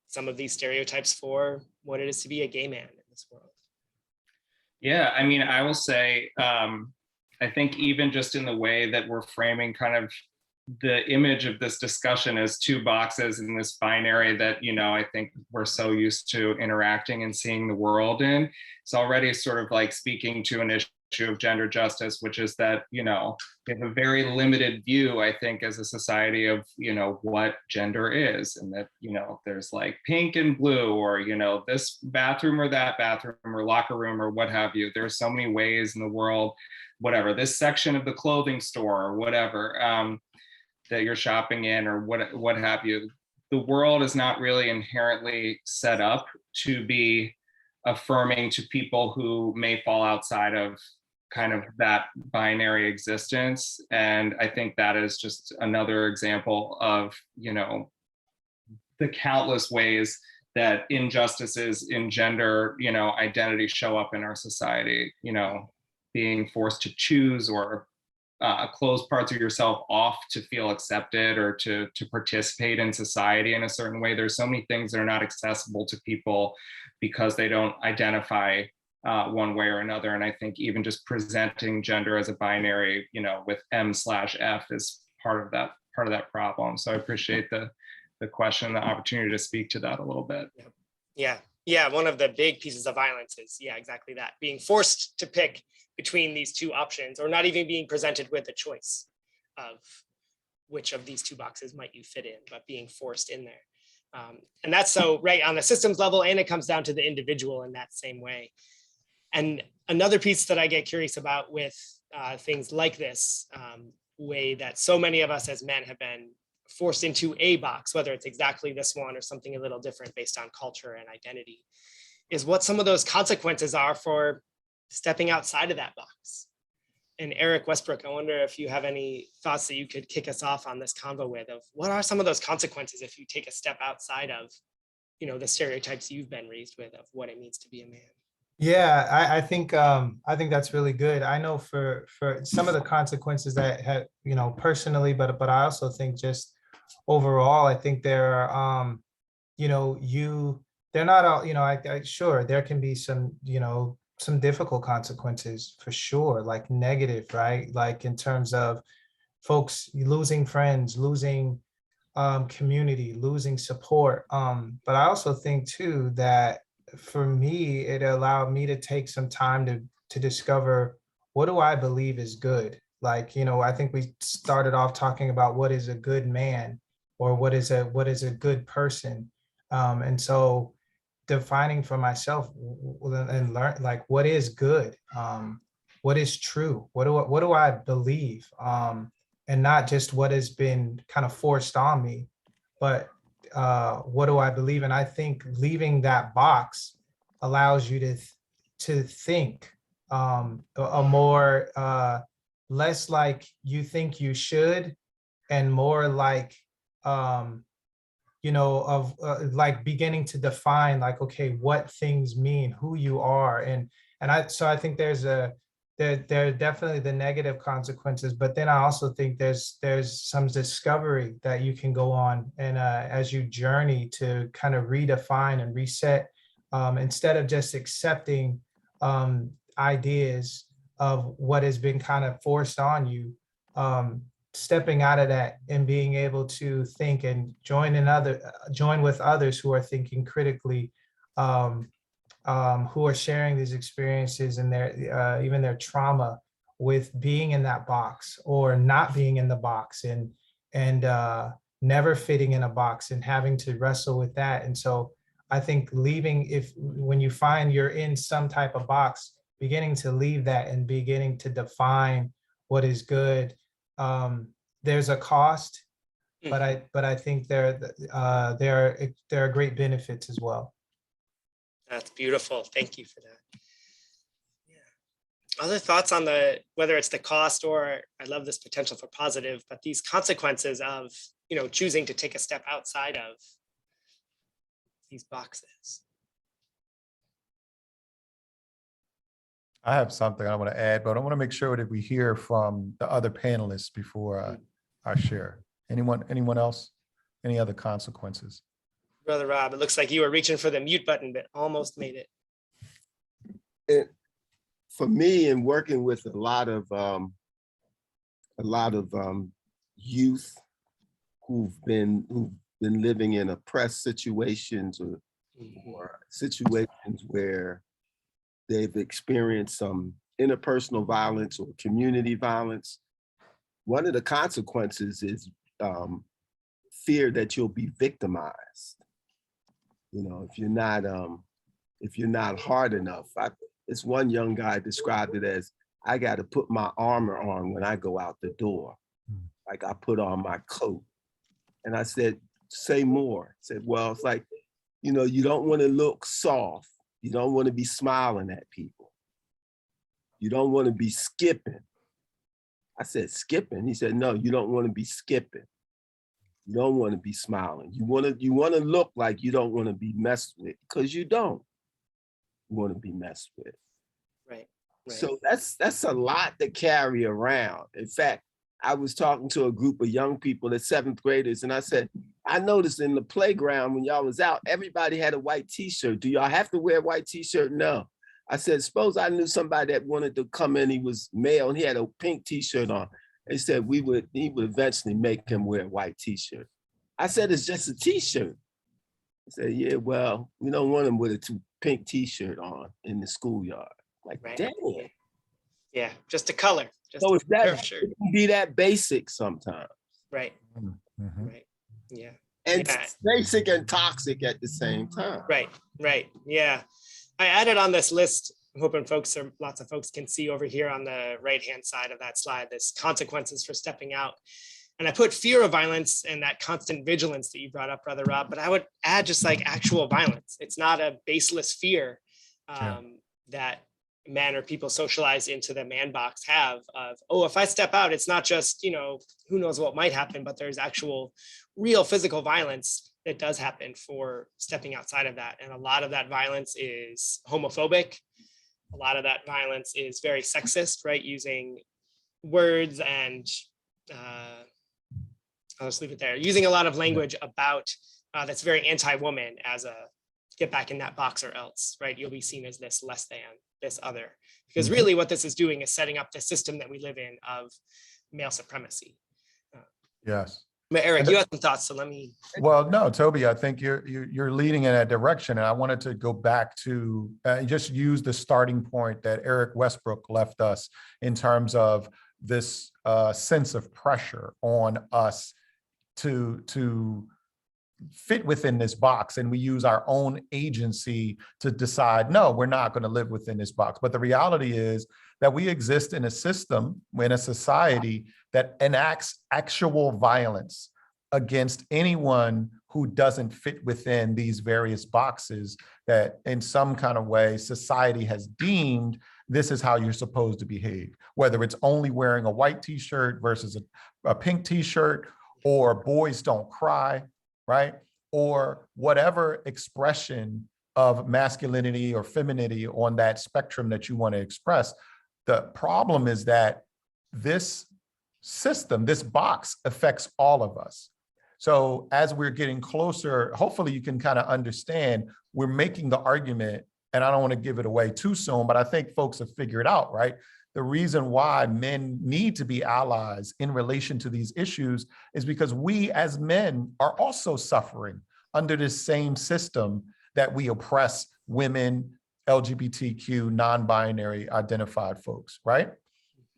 some of these stereotypes for what it is to be a gay man in this world? Yeah, I mean, I will say, I think even just in the way that we're framing kind of the image of this discussion as two boxes in this binary that, I think we're so used to interacting and seeing the world in, it's already sort of like speaking to an issue of gender justice, which is that, we have a very limited view, I think, as a society of, what gender is, and that, there's like pink and blue, or, this bathroom or that bathroom or locker room or what have you. There's so many ways in the world, whatever, this section of the clothing store or whatever, that you're shopping in or what have you. The world is not really inherently set up to be affirming to people who may fall outside of kind of that binary existence. And I think that is just another example of, the countless ways that injustices in gender, identity show up in our society, being forced to choose or close parts of yourself off to feel accepted or to participate in society in a certain way. There's so many things that are not accessible to people because they don't identify one way or another. And I think even just presenting gender as a binary, with M/F is part of that problem. So I appreciate the question, the opportunity to speak to that a little bit. Yeah. One of the big pieces of violence is, exactly that, being forced to pick between these two options, or not even being presented with a choice of which of these two boxes might you fit in, but being forced in there. And that's so right on the systems level, and it comes down to the individual in that same way. And another piece that I get curious about with things like this, way that so many of us as men have been forced into a box, whether it's exactly this one or something a little different based on culture and identity, is what some of those consequences are for stepping outside of that box. And Eric Westbrook, I wonder if you have any thoughts that you could kick us off on this convo with, of what are some of those consequences if you take a step outside of, the stereotypes you've been raised with of what it means to be a man. Yeah, I think that's really good. I know for some of the consequences that have, personally, but I also think just overall, I think they're they're not all, sure, there can be some difficult consequences for sure, like negative, right? Like in terms of folks losing friends, losing community, losing support. But I also think too that for me, it allowed me to take some time to discover, what do I believe is good? Like, I think we started off talking about what is a good man, or what is a good person. And so defining for myself and learn, like, what is good? What is true? What do I believe? And not just what has been kind of forced on me, but what do I believe? And I think leaving that box allows you to think a more less like you think you should, and more like like beginning to define, like, okay, what things mean, who you are. And I think there are definitely the negative consequences, but then I also think there's some discovery that you can go on, and as you journey to kind of redefine and reset, instead of just accepting ideas of what has been kind of forced on you, stepping out of that and being able to think and join with others who are thinking critically, who are sharing these experiences and their even their trauma with being in that box or not being in the box, and never fitting in a box and having to wrestle with that. And so I think when you find you're in some type of box, beginning to leave that and beginning to define what is good. There's a cost, but I think there are great benefits as well. That's beautiful. Thank you for that. Yeah. Other thoughts on whether it's the cost or, I love this potential for positive, but these consequences of, choosing to take a step outside of these boxes. I have something I want to add, but I want to make sure that we hear from the other panelists before I share. Anyone else? Any other consequences? Brother Rob, it looks like you were reaching for the mute button, but almost made it. For me, in working with a lot of youth who've been living in oppressed situations or situations where they've experienced some interpersonal violence or community violence, one of the consequences is fear that you'll be victimized. If you're not hard enough. This one young guy described it as, I got to put my armor on when I go out the door, like I put on my coat. And I said, say more. I said, well, it's like, you don't want to look soft. You don't want to be smiling at people. You don't want to be skipping. I said, skipping? He said, no, you don't want to be skipping. You don't want to be smiling. You want to look like you don't want to be messed with, because you don't want to be messed with. Right. So that's a lot to carry around. In fact, I was talking to a group of young people, the 7th graders, and I said, I noticed in the playground when y'all was out, everybody had a white t-shirt. Do y'all have to wear a white t-shirt? No. I said, suppose I knew somebody that wanted to come in, he was male and he had a pink t-shirt on. They said he would eventually make him wear a white t-shirt. I said, it's just a t-shirt. I said, yeah, well, we don't want him with a pink t-shirt on in the schoolyard. Like, Right. damn. Yeah, just a color. So it's that, curve shirt. it can be that basic sometimes. Right. Mhm. Right. Yeah. And Yeah. basic and toxic at the same time. Right. Yeah. I added on this list, I'm hoping lots of folks can see over here on the right-hand side of that slide, this consequences for stepping out. And I put fear of violence and that constant vigilance that you brought up, Brother Rob, but I would add just like actual violence. It's not a baseless fear that men or people socialized into the man box have of, oh, if I step out, it's not just, who knows what might happen, but there's actual real physical violence that does happen for stepping outside of that. And a lot of that violence is homophobic. A lot of that violence is very sexist, right? Using words and I'll just leave it there. Using a lot of language about that's very anti-woman as a get back in that box or else, right? You'll be seen as this less than, this other. Because really what this is doing is setting up the system that we live in of male supremacy. Yes. But Eric, you have some thoughts, so let me. Well, no, Toby, I think you're leading in that direction. And I wanted to go back to just use the starting point that Eric Westbrook left us in terms of this sense of pressure on us to fit within this box, and we use our own agency to decide, no, we're not going to live within this box. But the reality is that we exist in a system, in a society that enacts actual violence against anyone who doesn't fit within these various boxes that in some kind of way society has deemed this is how you're supposed to behave, whether it's only wearing a white t-shirt versus a pink t-shirt, or boys don't cry, right? Or whatever expression of masculinity or femininity on that spectrum that you want to express. The problem is that this system, this box affects all of us. So as we're getting closer, hopefully you can kind of understand, we're making the argument, and I don't want to give it away too soon, but I think folks have figured out, right? The reason why men need to be allies in relation to these issues is because we as men are also suffering under this same system that we oppress women, LGBTQ, non-binary identified folks, right?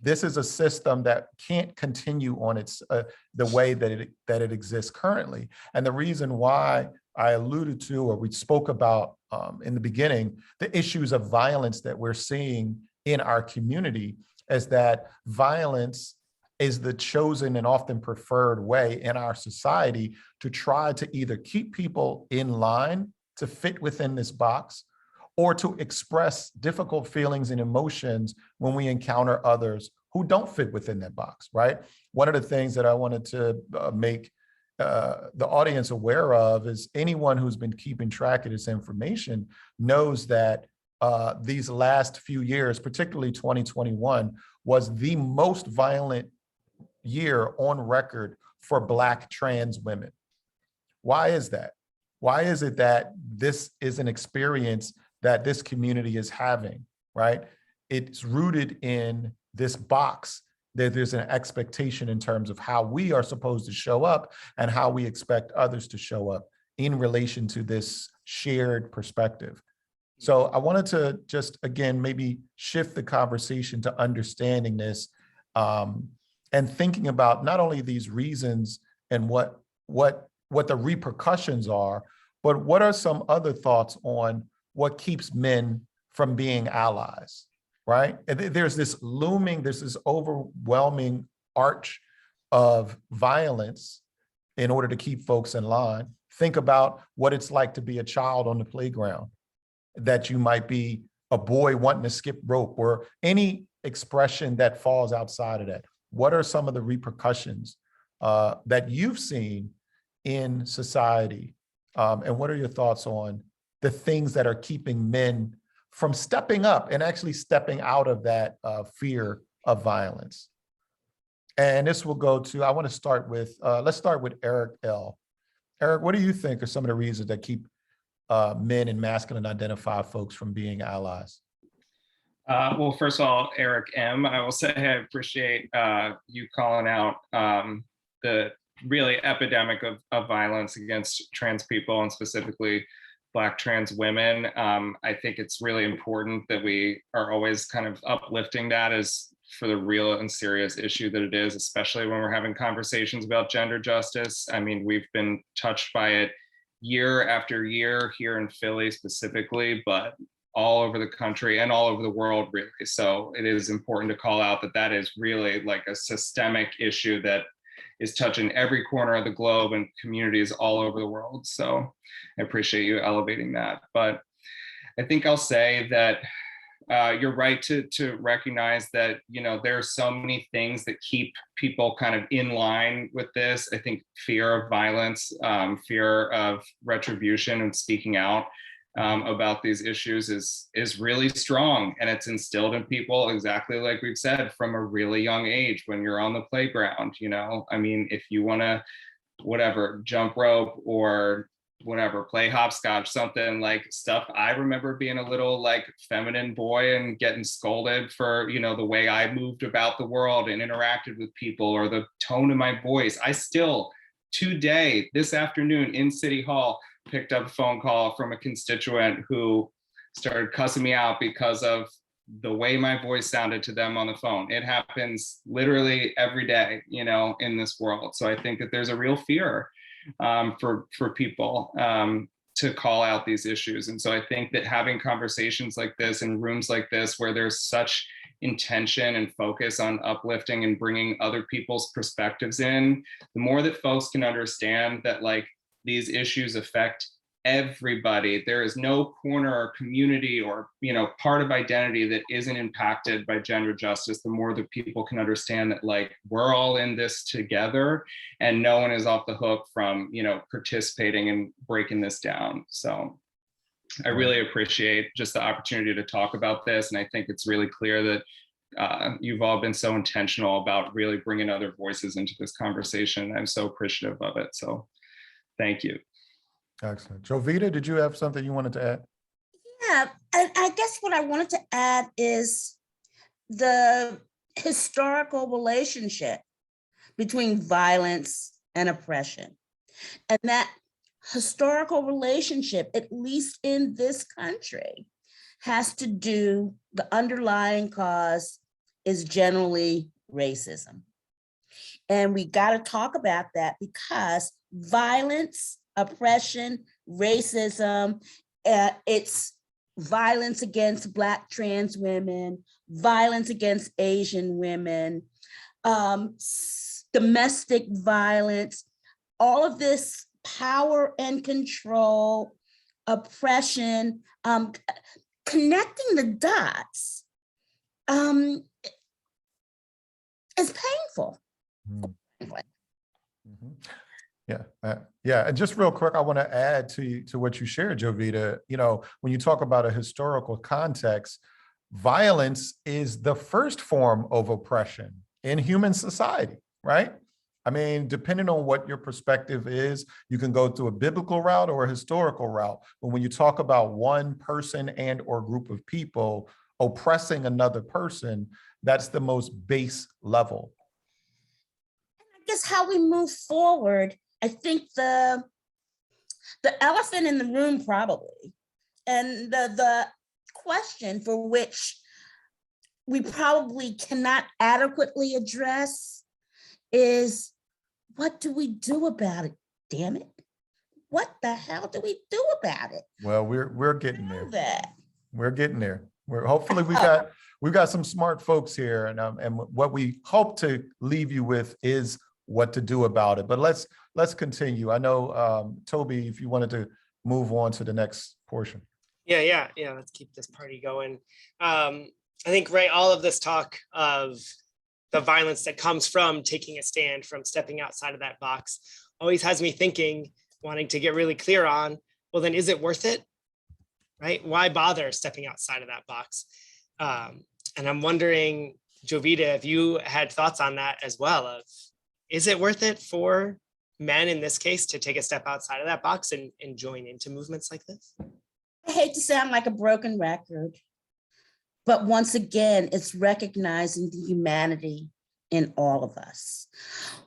This is a system that can't continue on its the way that it exists currently. And the reason why I alluded to, or we spoke about in the beginning, the issues of violence that we're seeing in our community, is that violence is the chosen and often preferred way in our society to try to either keep people in line to fit within this box, or to express difficult feelings and emotions when we encounter others who don't fit within that box, right? One of the things that I wanted to make the audience aware of is anyone who's been keeping track of this information knows that these last few years, particularly 2021, was the most violent year on record for Black trans women. Why is that? Why is it that this is an experience that this community is having, right? It's rooted in this box that there's an expectation in terms of how we are supposed to show up and how we expect others to show up in relation to this shared perspective. So I wanted to just, again, maybe shift the conversation to understanding this and thinking about not only these reasons and what the repercussions are, but what are some other thoughts on what keeps men from being allies, right? And there's this overwhelming arch of violence in order to keep folks in line. Think about what it's like to be a child on the playground, that you might be a boy wanting to skip rope or any expression that falls outside of that. What are some of the repercussions that you've seen in society? And what are your thoughts on the things that are keeping men from stepping up and actually stepping out of that fear of violence? And this will go to, I want to start with, let's start with Eric L. Eric, what do you think are some of the reasons that keep men and masculine identified folks from being allies? Well, first of all, Eric M., I will say I appreciate you calling out the really epidemic of violence against trans people and specifically Black trans women. I think it's really important that we are always kind of uplifting that as for the real and serious issue that it is, especially when we're having conversations about gender justice. I mean, we've been touched by it year after year here in Philly specifically, but all over the country and all over the world, really. So it is important to call out that that is really like a systemic issue that is touching every corner of the globe and communities all over the world. So I appreciate you elevating that. But I think I'll say that you're right to recognize that, you know, there are so many things that keep people kind of in line with this. I think fear of violence, fear of retribution and speaking out about these issues is really strong, and it's instilled in people, exactly like we've said, from a really young age when you're on the playground. You know, I mean, if you want to whatever jump rope or whatever, play hopscotch, something like stuff. I remember being a little like feminine boy and getting scolded for, you know, the way I moved about the world and interacted with people or the tone of my voice. I still today, this afternoon in City Hall, picked up a phone call from a constituent who started cussing me out because of the way my voice sounded to them on the phone. It happens literally every day, you know, in this world. So I think that there's a real fear for people to call out these issues. And so I think that having conversations like this in rooms like this, where there's such intention and focus on uplifting and bringing other people's perspectives in, the more that folks can understand that like these issues affect everybody. There is no corner or community or, you know, part of identity that isn't impacted by gender justice. The more that people can understand that like we're all in this together and no one is off the hook from, you know, participating and breaking this down. So I really appreciate just the opportunity to talk about this. And I think it's really clear that you've all been so intentional about really bringing other voices into this conversation. I'm so appreciative of it. So thank you. Excellent. Jovita, did you have something you wanted to add? Yeah, I guess what I wanted to add is the historical relationship between violence and oppression. And that historical relationship, at least in this country, has to do, the underlying cause is generally racism. And we got to talk about that because violence, oppression, racism, it's violence against Black trans women, violence against Asian women, domestic violence, all of this power and control, oppression, connecting the dots is painful. Mhm. Yeah. And just real quick, I want to add to what you shared, Jovita. When you talk about a historical context, violence is the first form of oppression in human society, right? I mean, depending on what your perspective is, you can go through a biblical route or a historical route. But when you talk about one person and or group of people oppressing another person, that's the most base level. I guess how we move forward, I think the elephant in the room probably, and the question for which we probably cannot adequately address is, what do we do about it? Damn it. What the hell do we do about it? Well, we're getting Know there. that. We're getting there. Hopefully we've got some smart folks here, and what we hope to leave you with is what to do about it. But let's continue. I know Toby, if you wanted to move on to the next portion. Yeah. Let's keep this party going. I think, right, all of this talk of the violence that comes from taking a stand, from stepping outside of that box, always has me thinking, wanting to get really clear on, well, then is it worth it? Right? Why bother stepping outside of that box? And I'm wondering, Jovita, if you had thoughts on that as well, of, is it worth it for men in this case to take a step outside of that box and join into movements like this? I hate to sound like a broken record, but once again, it's recognizing the humanity in all of us.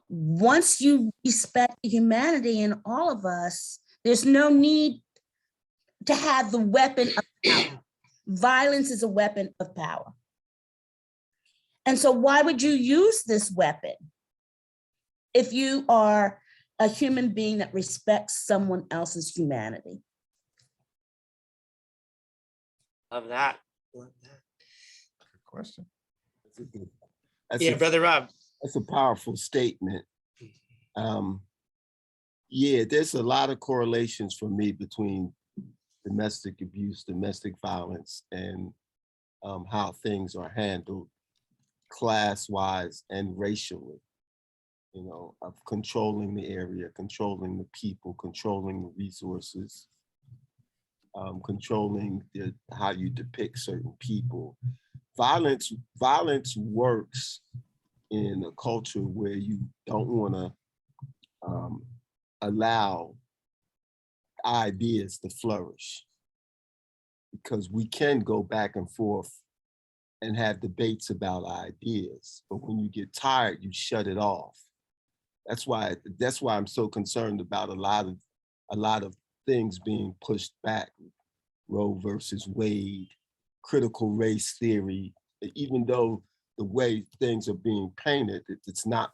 Once you respect the humanity in all of us, there's no need to have the weapon of power. Violence is a weapon of power. And so why would you use this weapon if you are a human being that respects someone else's humanity? Love that. Love that. Good question. Brother Rob. That's a powerful statement. Yeah, there's a lot of correlations for me between domestic abuse, domestic violence, and how things are handled class-wise and racially. Of controlling the area, controlling the people, controlling the resources, controlling how you depict certain people. Violence works in a culture where you don't want to allow ideas to flourish, because we can go back and forth and have debates about ideas, but when you get tired, you shut it off. That's why I'm so concerned about a lot of things being pushed back. Roe versus Wade, critical race theory, even though the way things are being painted, it's not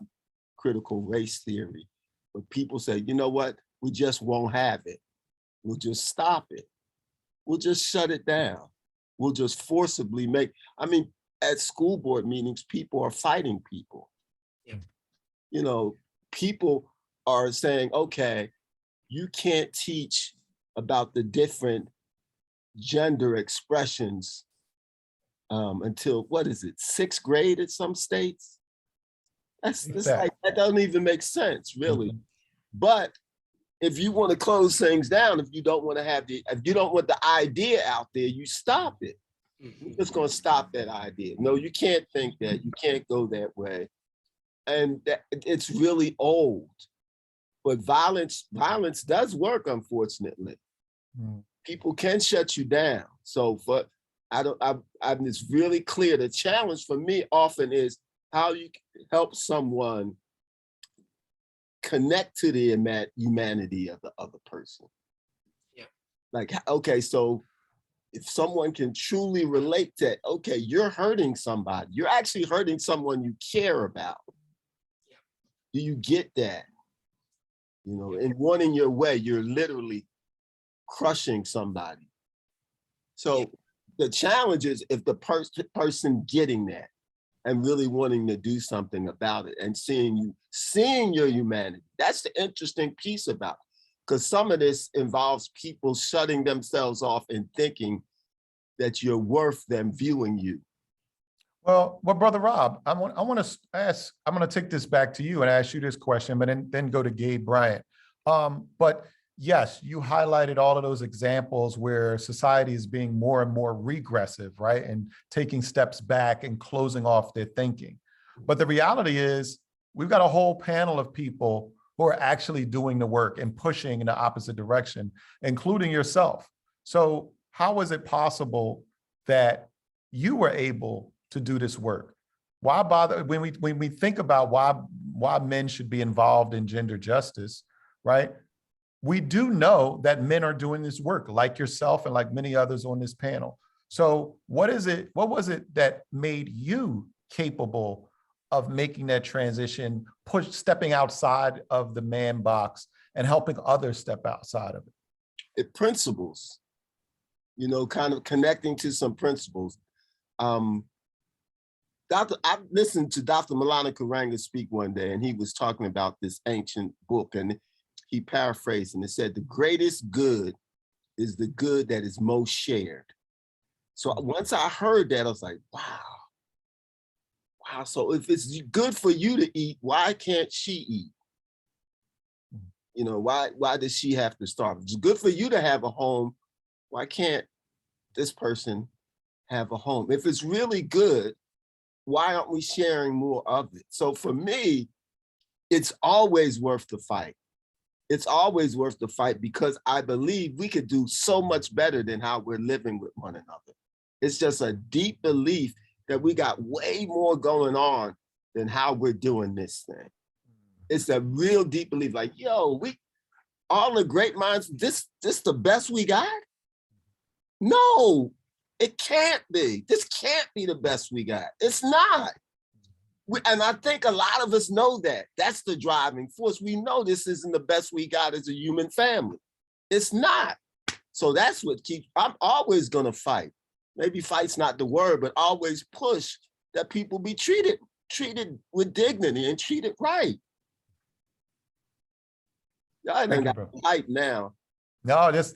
critical race theory. But people say, you know what? We just won't have it. We'll just stop it. We'll just shut it down. We'll just forcibly at school board meetings, people are fighting people. Yeah. People are saying, okay, you can't teach about the different gender expressions until, what is it, 6th grade at some states? That's like, that doesn't even make sense, really. Mm-hmm. But if you want to close things down, if you don't want the idea out there, you stop it. You're just going to stop that idea. No, you can't think that. You can't go that way. And it's really old. But violence does work, unfortunately. Mm. People can shut you down. So it's really clear. The challenge for me often is how you help someone connect to the humanity of the other person. Yeah. Like, okay, so if someone can truly relate to, okay, you're hurting somebody. You're actually hurting someone you care about. Yeah. Do you get that? In wanting your way, you're literally crushing somebody. So the challenge is if the person getting that and really wanting to do something about it and seeing your humanity. That's the interesting piece about it, because some of this involves people shutting themselves off and thinking that you're worth them viewing you. Well, Brother Rob, I want to ask, I'm going to take this back to you and ask you this question, but then go to Gabe Bryant. But yes, you highlighted all of those examples where society is being more and more regressive, right? And taking steps back and closing off their thinking. But the reality is we've got a whole panel of people who are actually doing the work and pushing in the opposite direction, including yourself. So how is it possible that you were able to do this work? Why bother when we think about why men should be involved in gender justice, right? We do know that men are doing this work, like yourself and like many others on this panel. So what was it that made you capable of making that transition, stepping outside of the man box and helping others step outside of it? It principles, kind of connecting to some principles. I listened to Dr. Malana Karanga speak one day, and he was talking about this ancient book, and he paraphrased and it said, the greatest good is the good that is most shared. So once I heard that, I was like, wow. So if it's good for you to eat, why can't she eat? Why does she have to starve? It's good for you to have a home. Why can't this person have a home? If it's really good, why aren't we sharing more of it? So for me, it's always worth the fight. It's always worth the fight because I believe we could do so much better than how we're living with one another. It's just a deep belief that we got way more going on than how we're doing this thing. It's a real deep belief, like, yo, all the great minds, this the best we got? No, it can't be. This can't be the best we got. It's not. And I think a lot of us know that. That's the driving force. We know this isn't the best we got as a human family. It's not. So that's what I'm always gonna fight. Maybe fight's not the word, but always push that people be treated with dignity and treated right. Y'all ain't got to fight now. No, that's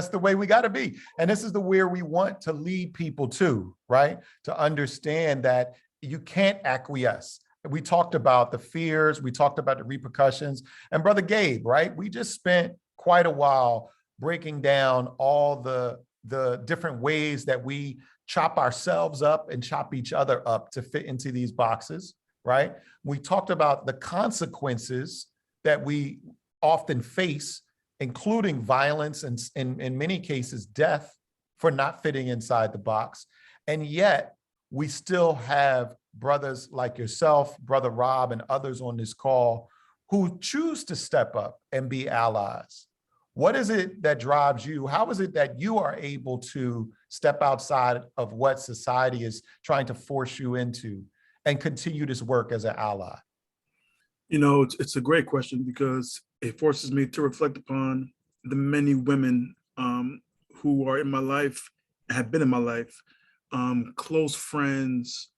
the way we got to be. And this is the where we want to lead people to, right? To understand that you can't acquiesce. We talked about the fears, we talked about the repercussions. And Brother Gabe, right? We just spent quite a while breaking down all the different ways that we chop ourselves up and chop each other up to fit into these boxes, right? We talked about the consequences that we often face, including violence and in many cases, death for not fitting inside the box. And yet we still have brothers like yourself, Brother Rob, and others on this call who choose to step up and be allies. What is it that drives you? How is it that you are able to step outside of what society is trying to force you into and continue this work as an ally? It's a great question because it forces me to reflect upon the many women who are in my life, have been in my life, close friends,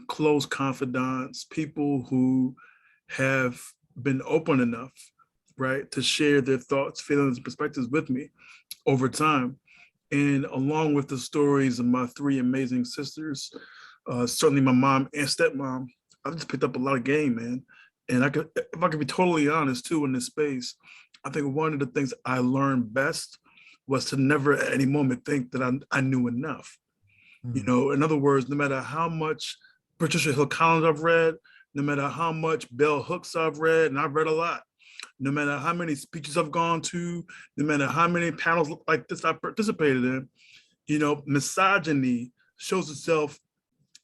close confidants, people who have been open enough, right, to share their thoughts, feelings, and perspectives with me over time. And along with the stories of my three amazing sisters, certainly my mom and stepmom, I've just picked up a lot of game, man. And if I could be totally honest too in this space, I think one of the things I learned best was to never at any moment think that I knew enough. In other words, no matter how much Patricia Hill Collins I've read, no matter how much Bell Hooks I've read, and I've read a lot, no matter how many speeches I've gone to, no matter how many panels like this I've participated in, misogyny shows itself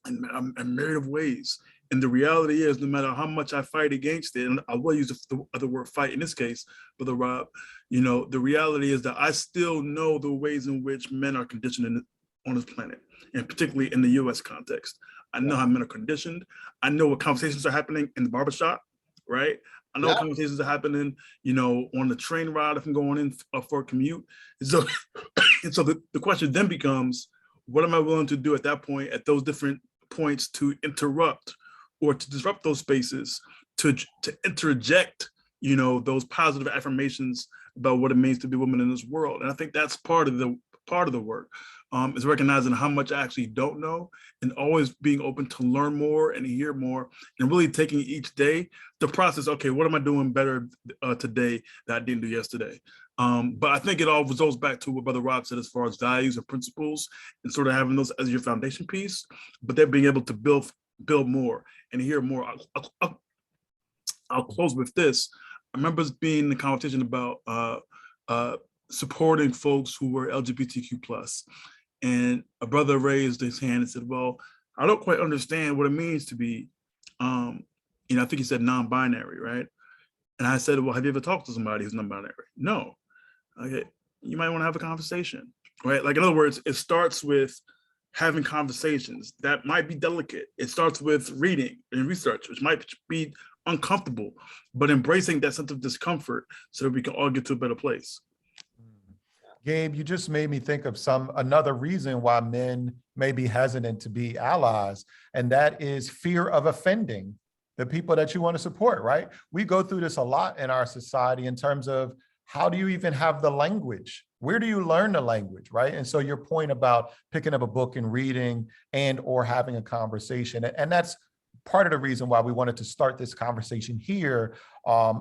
in a myriad of ways. And the reality is, no matter how much I fight against it, and I will use the other word fight in this case, Brother Rob, the reality is that I still know the ways in which men are conditioned on this planet, and particularly in the US context. I know how men are conditioned. I know what conversations are happening in the barbershop, right? I know what conversations are happening, on the train ride if I'm going in for a commute. And so the question then becomes, what am I willing to do at that point, at those different points, to interrupt or to disrupt those spaces, to interject, those positive affirmations about what it means to be a woman in this world. And I think that's part of part of the work, is recognizing how much I actually don't know and always being open to learn more and hear more and really taking each day to process, okay, what am I doing better today that I didn't do yesterday? But I think it all goes back to what Brother Rob said as far as values and principles and sort of having those as your foundation piece, but then being able to build more and hear more. I'll close with this. I remember being in the conversation about supporting folks who were LGBTQ+. And a brother raised his hand and said, well, I don't quite understand what it means to be, I think he said non-binary, right? And I said, well, have you ever talked to somebody who's non-binary? No. Okay, you might want to have a conversation, right? Like, in other words, it starts with having conversations that might be delicate. It starts with reading and research, which might be uncomfortable, but embracing that sense of discomfort so that we can all get to a better place. Gabe, you just made me think of another reason why men may be hesitant to be allies, and that is fear of offending the people that you want to support, right? We go through this a lot in our society in terms of how do you even have the language? Where do you learn the language, right? And so your point about picking up a book and reading and or having a conversation, and that's part of the reason why we wanted to start this conversation here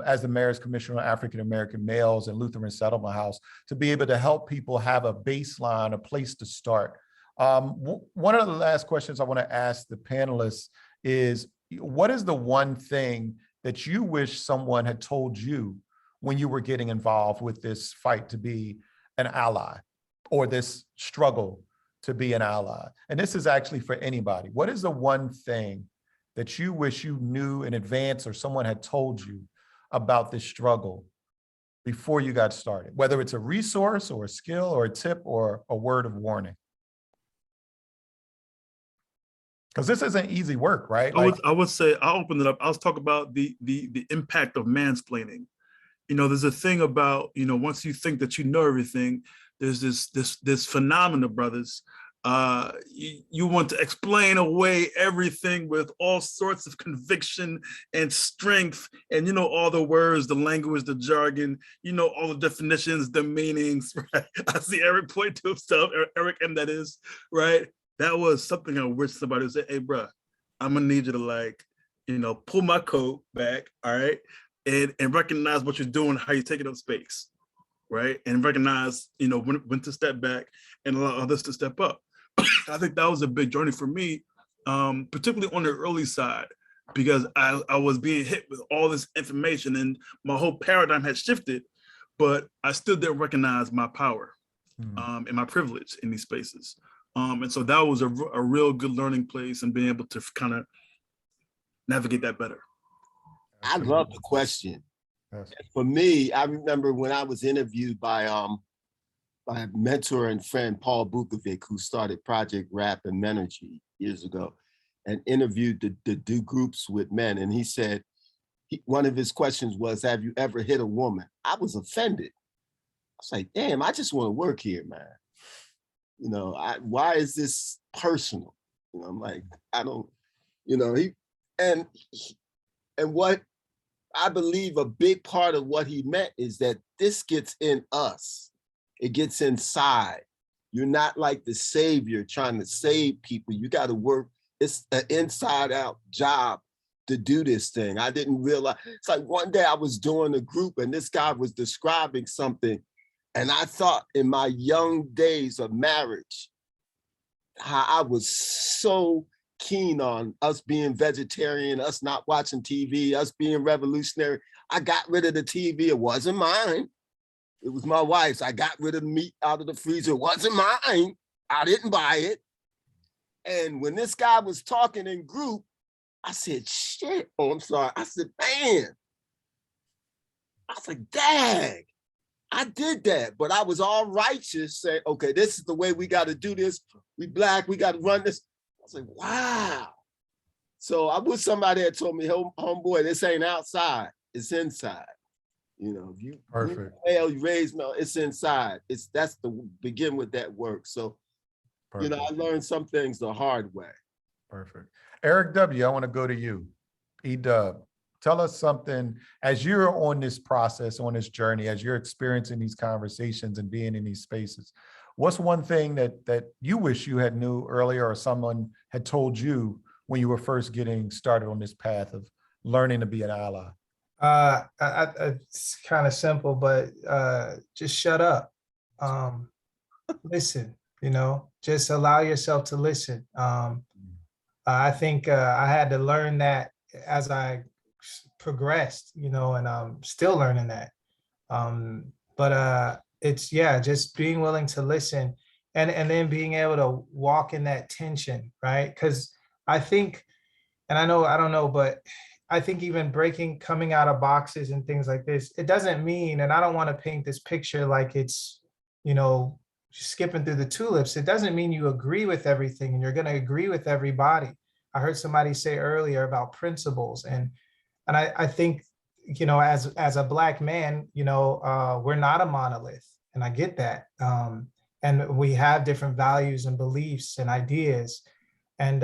as the Mayor's Commission on African-American Males and Lutheran Settlement House, to be able to help people have a baseline, a place to start. One of the last questions I want to ask the panelists is, what is the one thing that you wish someone had told you when you were getting involved with this fight to be an ally, or this struggle to be an ally? And this is actually for anybody. What is the one thing that you wish you knew in advance or someone had told you about this struggle before you got started, whether it's a resource or a skill or a tip or a word of warning? Because this isn't easy work, right? I would say, I'll open it up. I'll talk about the impact of mansplaining. There's a thing about, once you think that you know everything, there's this phenomena, brothers. You want to explain away everything with all sorts of conviction and strength, and all the words, the language, the jargon, all the definitions, the meanings, right? I see Eric point to himself, Eric, and that is, right? That was something I wish somebody would say, hey, bro, I'm gonna need you to pull my coat back, all right? And recognize what you're doing, how you're taking up space, right? And recognize, when to step back and allow others to step up. I think that was a big journey for me, particularly on the early side, because I was being hit with all this information and my whole paradigm had shifted, but I still didn't recognize my power and my privilege in these spaces. And so that was a real good learning place and being able to kind of navigate that better. I love the question. Yes. For me, I remember when I was interviewed by my mentor and friend, Paul Bukovic, who started Project Rap and Menergy years ago, and interviewed the do groups with men. And he said, one of his questions was, have you ever hit a woman? I was offended. I was like, damn, I just want to work here, man. Why is this personal? I'm like, I don't, and what I believe a big part of what he meant is that this gets in us. It gets inside. You're not like the savior trying to save people. You got to work. It's an inside out job to do this thing. I didn't realize. It's like one day I was doing a group and this guy was describing something. And I thought in my young days of marriage, how I was so keen on us being vegetarian, us not watching TV, us being revolutionary. I got rid of the TV. It wasn't mine. It was my wife's. I got rid of the meat out of the freezer. It wasn't mine. I didn't buy it. And when this guy was talking in group, I said, shit. Oh, I'm sorry. I said, man. I was like, dang. I did that, but I was all righteous, saying, okay, this is the way we got to do this. We Black, we got to run this. I was like, wow. So I wish somebody had told me, homeboy, this ain't outside, it's inside. If you male, you raise male, it's inside. That's the begin with that work. So, Perfect. I learned some things the hard way. Perfect. Eric W., I want to go to you. E-Dub. Tell us something, as you're on this process, on this journey, as you're experiencing these conversations and being in these spaces, What's one thing that you wish you had knew earlier or someone had told you when you were first getting started on this path of learning to be an ally? It's kind of simple, but just shut up. Listen, just allow yourself to listen. I think I had to learn that as I progressed, and I'm still learning that. But it's, yeah, just being willing to listen and then being able to walk in that tension, right? Because I think, and I don't know, but I think even coming out of boxes and things like this, it doesn't mean, and I don't want to paint this picture like it's, skipping through the tulips. It doesn't mean you agree with everything and you're going to agree with everybody. I heard somebody say earlier about principles, and I think, as a Black man, we're not a monolith, and I get that. And we have different values and beliefs and ideas, and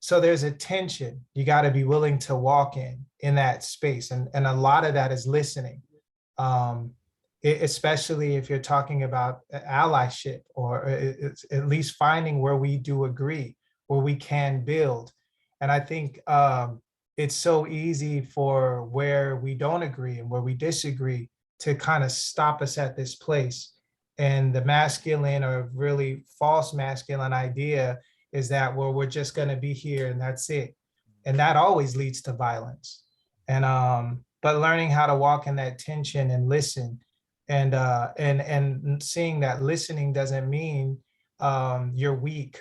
so there's a tension you got to be willing to walk in that space, and a lot of that is listening. Especially if you're talking about allyship, or it's at least finding where we do agree, where we can build. And I think it's so easy for where we don't agree and where we disagree to kind of stop us at this place. And the masculine, or really false masculine idea, is that, well, we're just going to be here and that's it. And that always leads to violence. And but learning how to walk in that tension and listen, and seeing that listening doesn't mean you're weak,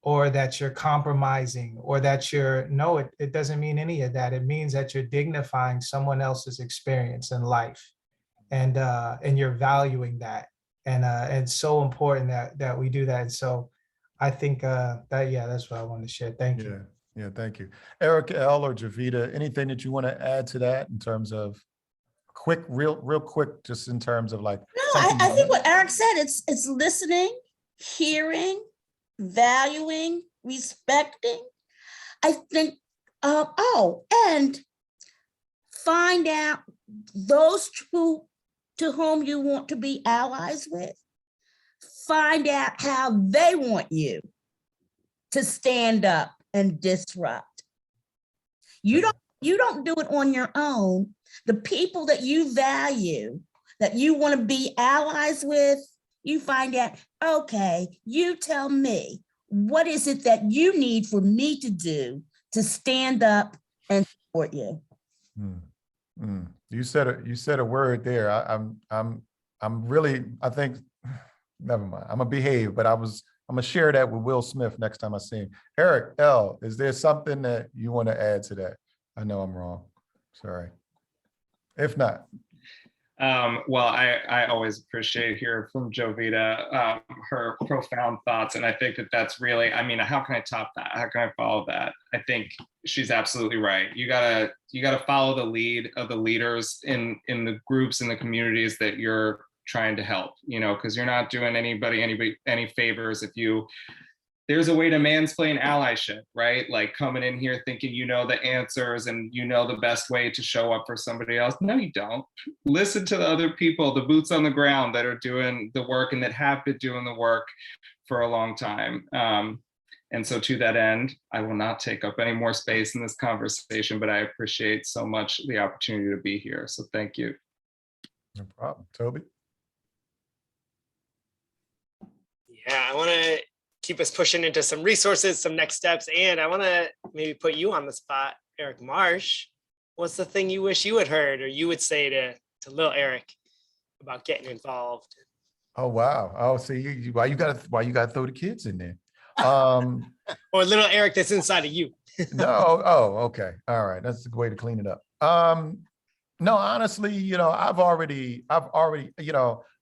or that you're compromising, or that it doesn't mean any of that. It means that you're dignifying someone else's experience in life, and you're valuing that. And it's so important that we do that. And so I think that's what I want to share. Thank you. Yeah, thank you. Eric L. or Javita, anything that you want to add to that in terms of real quick, just in terms of like. No, I think what Eric said, it's listening, hearing, valuing, respecting. I think, and find out those to whom you want to be allies with. Find out how they want you to stand up and disrupt. You don't do it on your own. The people that you value, that you want to be allies with, you find out, okay, you tell me, what is it that you need for me to do to stand up and support you? You said a word there. I'm really, I think, never mind. I'm gonna behave, but I'm gonna share that with Will Smith next time I see him. Eric L., is there something that you want to add to that? I know I'm wrong. Sorry. If not. Well, I always appreciate hearing from Jovita, her profound thoughts. And I think that's really, how can I top that? How can I follow that? I think she's absolutely right. You gotta follow the lead of the leaders in the groups and the communities that you're trying to help, because you're not doing anybody any favors if there's a way to mansplain allyship, right? Like coming in here thinking you know the answers and you know the best way to show up for somebody else. No, you don't. Listen to the other people, the boots on the ground that are doing the work and that have been doing the work for a long time. And so to that end, I will not take up any more space in this conversation, but I appreciate so much the opportunity to be here. So thank you. No problem. Toby? Yeah, I want to keep us pushing into some resources, some next steps. And I want to maybe put you on the spot, Eric Marsh. What's the thing you wish you had heard or you would say to little Eric about getting involved? Oh, wow. Oh, see, why you gotta throw the kids in there? Or little Eric that's inside of you. No, oh, okay. All right. That's the way to clean it up. No, honestly, I've already, I'm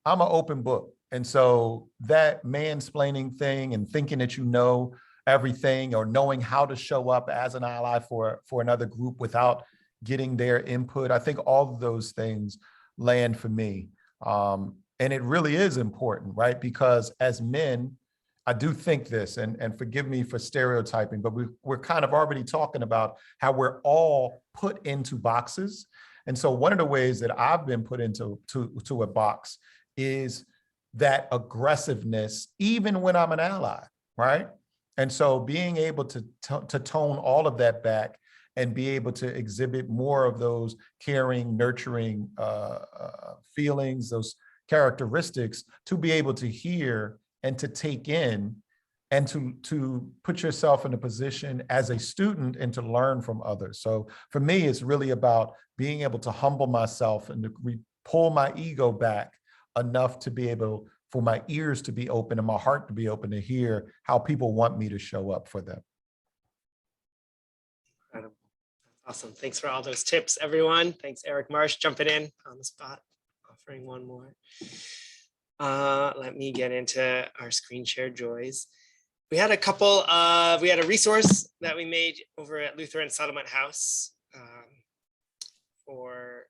an open book. And so that mansplaining thing and thinking that you know everything, or knowing how to show up as an ally for another group without getting their input, I think all of those things land for me. And it really is important, right? Because as men, I do think this, and forgive me for stereotyping, but we're kind of already talking about how we're all put into boxes. And so one of the ways that I've been put into a box is that aggressiveness, even when I'm an ally, right? And so being able to tone all of that back and be able to exhibit more of those caring, nurturing feelings, those characteristics, to be able to hear and to take in, and to put yourself in a position as a student and to learn from others. So for me, it's really about being able to humble myself and to pull my ego back enough to be able for my ears to be open and my heart to be open to hear how people want me to show up for them. Incredible. Awesome. Thanks for all those tips, everyone. Thanks, Eric Marsh, jumping in on the spot, offering one more. Let me get into our screen share joys. We had a resource that we made over at Lutheran Settlement House for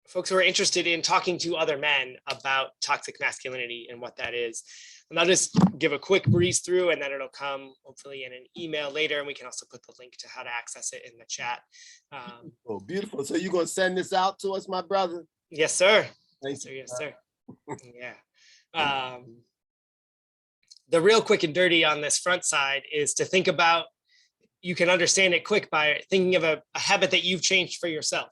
folks who are interested in talking to other men about toxic masculinity and what that is. And I'll just give a quick breeze through, and then it'll come hopefully in an email later, and we can also put the link to how to access it in the chat. Oh, beautiful. So you're going to send this out to us, my brother? Yes, sir. Thank Yes, sir. you. Yes, sir. Yeah. The real quick and dirty on this front side is to think about, you can understand it quick by thinking of a habit that you've changed for yourself,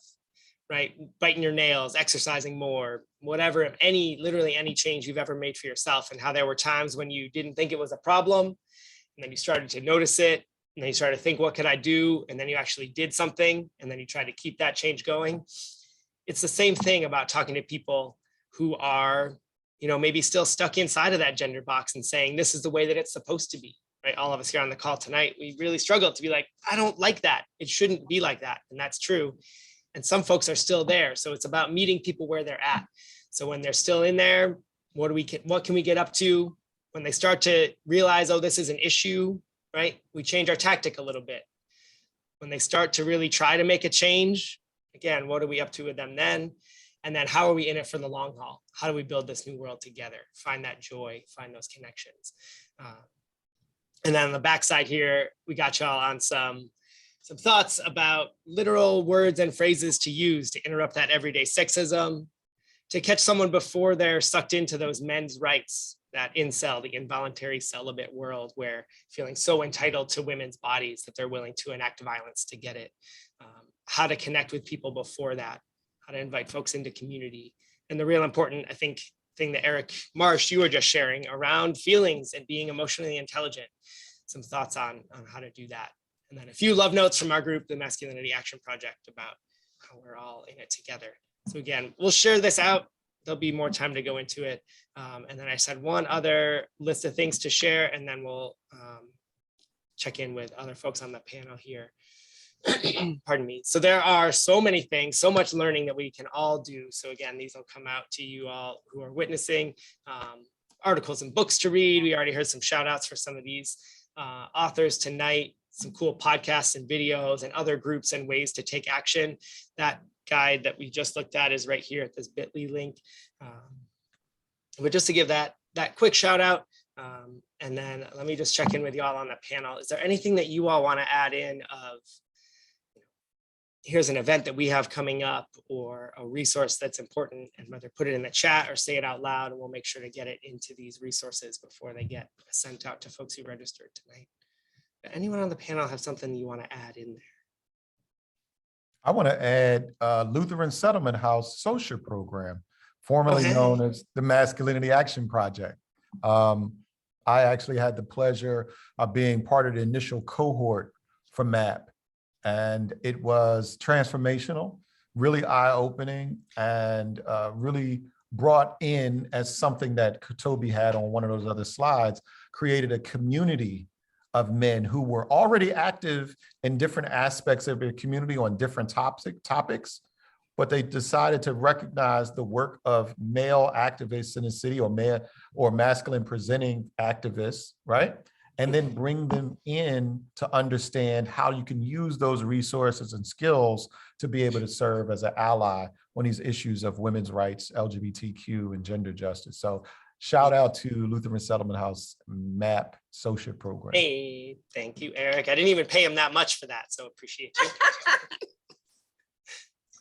right? Biting your nails, exercising more, whatever, literally any change you've ever made for yourself, and how there were times when you didn't think it was a problem, and then you started to notice it, and then you started to think, what could I do? And then you actually did something, and then you tried to keep that change going. It's the same thing about talking to people who are, maybe still stuck inside of that gender box and saying, this is the way that it's supposed to be, right? All of us here on the call tonight, we really struggle to be like, I don't like that. It shouldn't be like that. And that's true. And some folks are still there. So it's about meeting people where they're at. So when they're still in there, what can we get up to? When they start to realize, oh, this is an issue, right? We change our tactic a little bit. When they start to really try to make a change, again, what are we up to with them then? And then how are we in it for the long haul? How do we build this new world together? Find that joy, find those connections. And then on the backside here, we got y'all on some thoughts about literal words and phrases to use to interrupt that everyday sexism, to catch someone before they're sucked into those men's rights, that incel, the involuntary celibate world, where feeling so entitled to women's bodies that they're willing to enact violence to get it. How to connect with people before that, how to invite folks into community. And the real important, I think, thing that Eric Marsh, you were just sharing around feelings and being emotionally intelligent, some thoughts on how to do that. And then a few love notes from our group, the Masculinity Action Project, about how we're all in it together. So again, we'll share this out. There'll be more time to go into it. And then I said one other list of things to share, and then we'll check in with other folks on the panel here. Pardon me. So there are so many things, so much learning that we can all do. So again, these will come out to you all who are witnessing, articles and books to read. We already heard some shout outs for some of these authors tonight, some cool podcasts and videos and other groups and ways to take action. That guide that we just looked at is right here at this bit.ly link. But just to give that quick shout out, and then let me just check in with y'all on the panel. Is there anything that you all want to add in of, here's an event that we have coming up, or a resource that's important, and whether put it in the chat or say it out loud, and we'll make sure to get it into these resources before they get sent out to folks who registered tonight. But anyone on the panel have something you want to add in there? I want to add Lutheran Settlement House social program, formerly known as the Masculinity Action Project. I actually had the pleasure of being part of the initial cohort for MAP. And it was transformational, really eye-opening, and really brought in, as something that Toby had on one of those other slides, created a community of men who were already active in different aspects of their community on different topics, but they decided to recognize the work of male activists in the city, or masculine presenting activists, right? And then bring them in to understand how you can use those resources and skills to be able to serve as an ally on these issues of women's rights, LGBTQ, and gender justice. So shout out to Lutheran Settlement House MAP social program. Hey, thank you, Eric. I didn't even pay him that much for that, so appreciate you.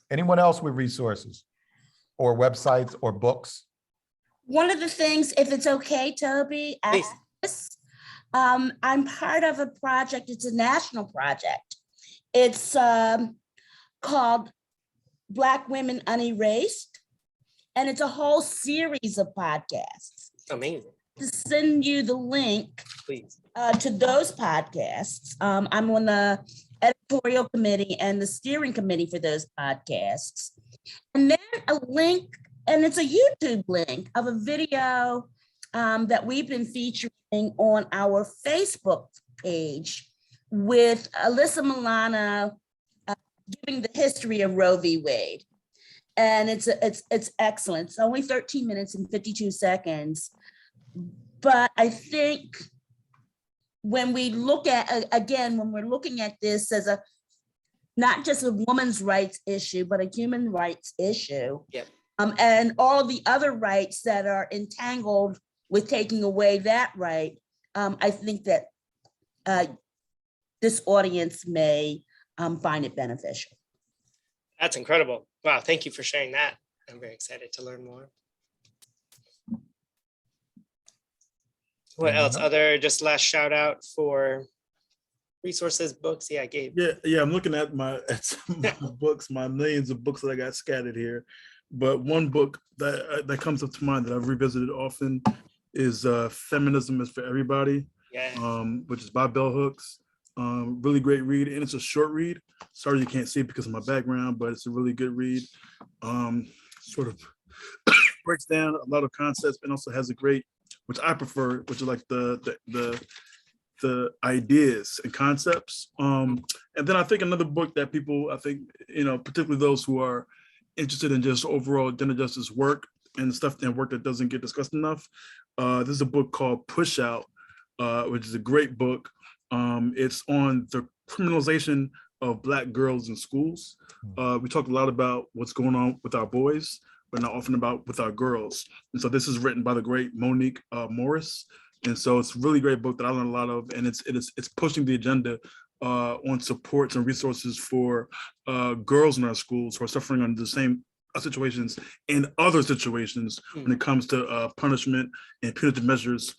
Anyone else with resources or websites or books? One of the things, if it's okay, Toby, Please. after this, I'm part of a project. It's a national project. It's called Black Women Unerased, and it's a whole series of podcasts. Amazing. To send you the link Please. to those podcasts. I'm on the editorial committee and the steering committee for those podcasts. And then a link, and it's a YouTube link of a video that we've been featuring on our Facebook page with Alyssa Milano giving the history of Roe v. Wade. And it's excellent. It's only 13 minutes and 52 seconds. But I think when we look at, again, when we're looking at this as a, not just a woman's rights issue, but a human rights issue, Yep. And all of the other rights that are entangled with taking away that right, I think that this audience may find it beneficial. That's incredible. Wow. Thank you for sharing that. I'm very excited to learn more. What else? Other just last shout out for resources, books? Yeah, Gabe. Yeah, I'm looking at my books, my millions of books that I got scattered here. But one book that comes up to mind that I've revisited often is Feminism is for Everybody, Yeah. which is by Bell Hooks. Really great read, and it's a short read. Sorry you can't see it because of my background, but it's a really good read. Sort of breaks down a lot of concepts and also has a great, which I prefer, which is like the ideas and concepts. And then I think another book that people, I think, particularly those who are interested in just overall gender justice work and stuff and work that doesn't get discussed enough. This is a book called Push Out, which is a great book. It's on the criminalization of Black girls in schools. We talk a lot about what's going on with our boys, but not often about with our girls. And so this is written by the great Monique Morris. And so it's a really great book that I learned a lot of, and it's pushing the agenda on supports and resources for girls in our schools who are suffering under the same situations and other situations when it comes to punishment and punitive measures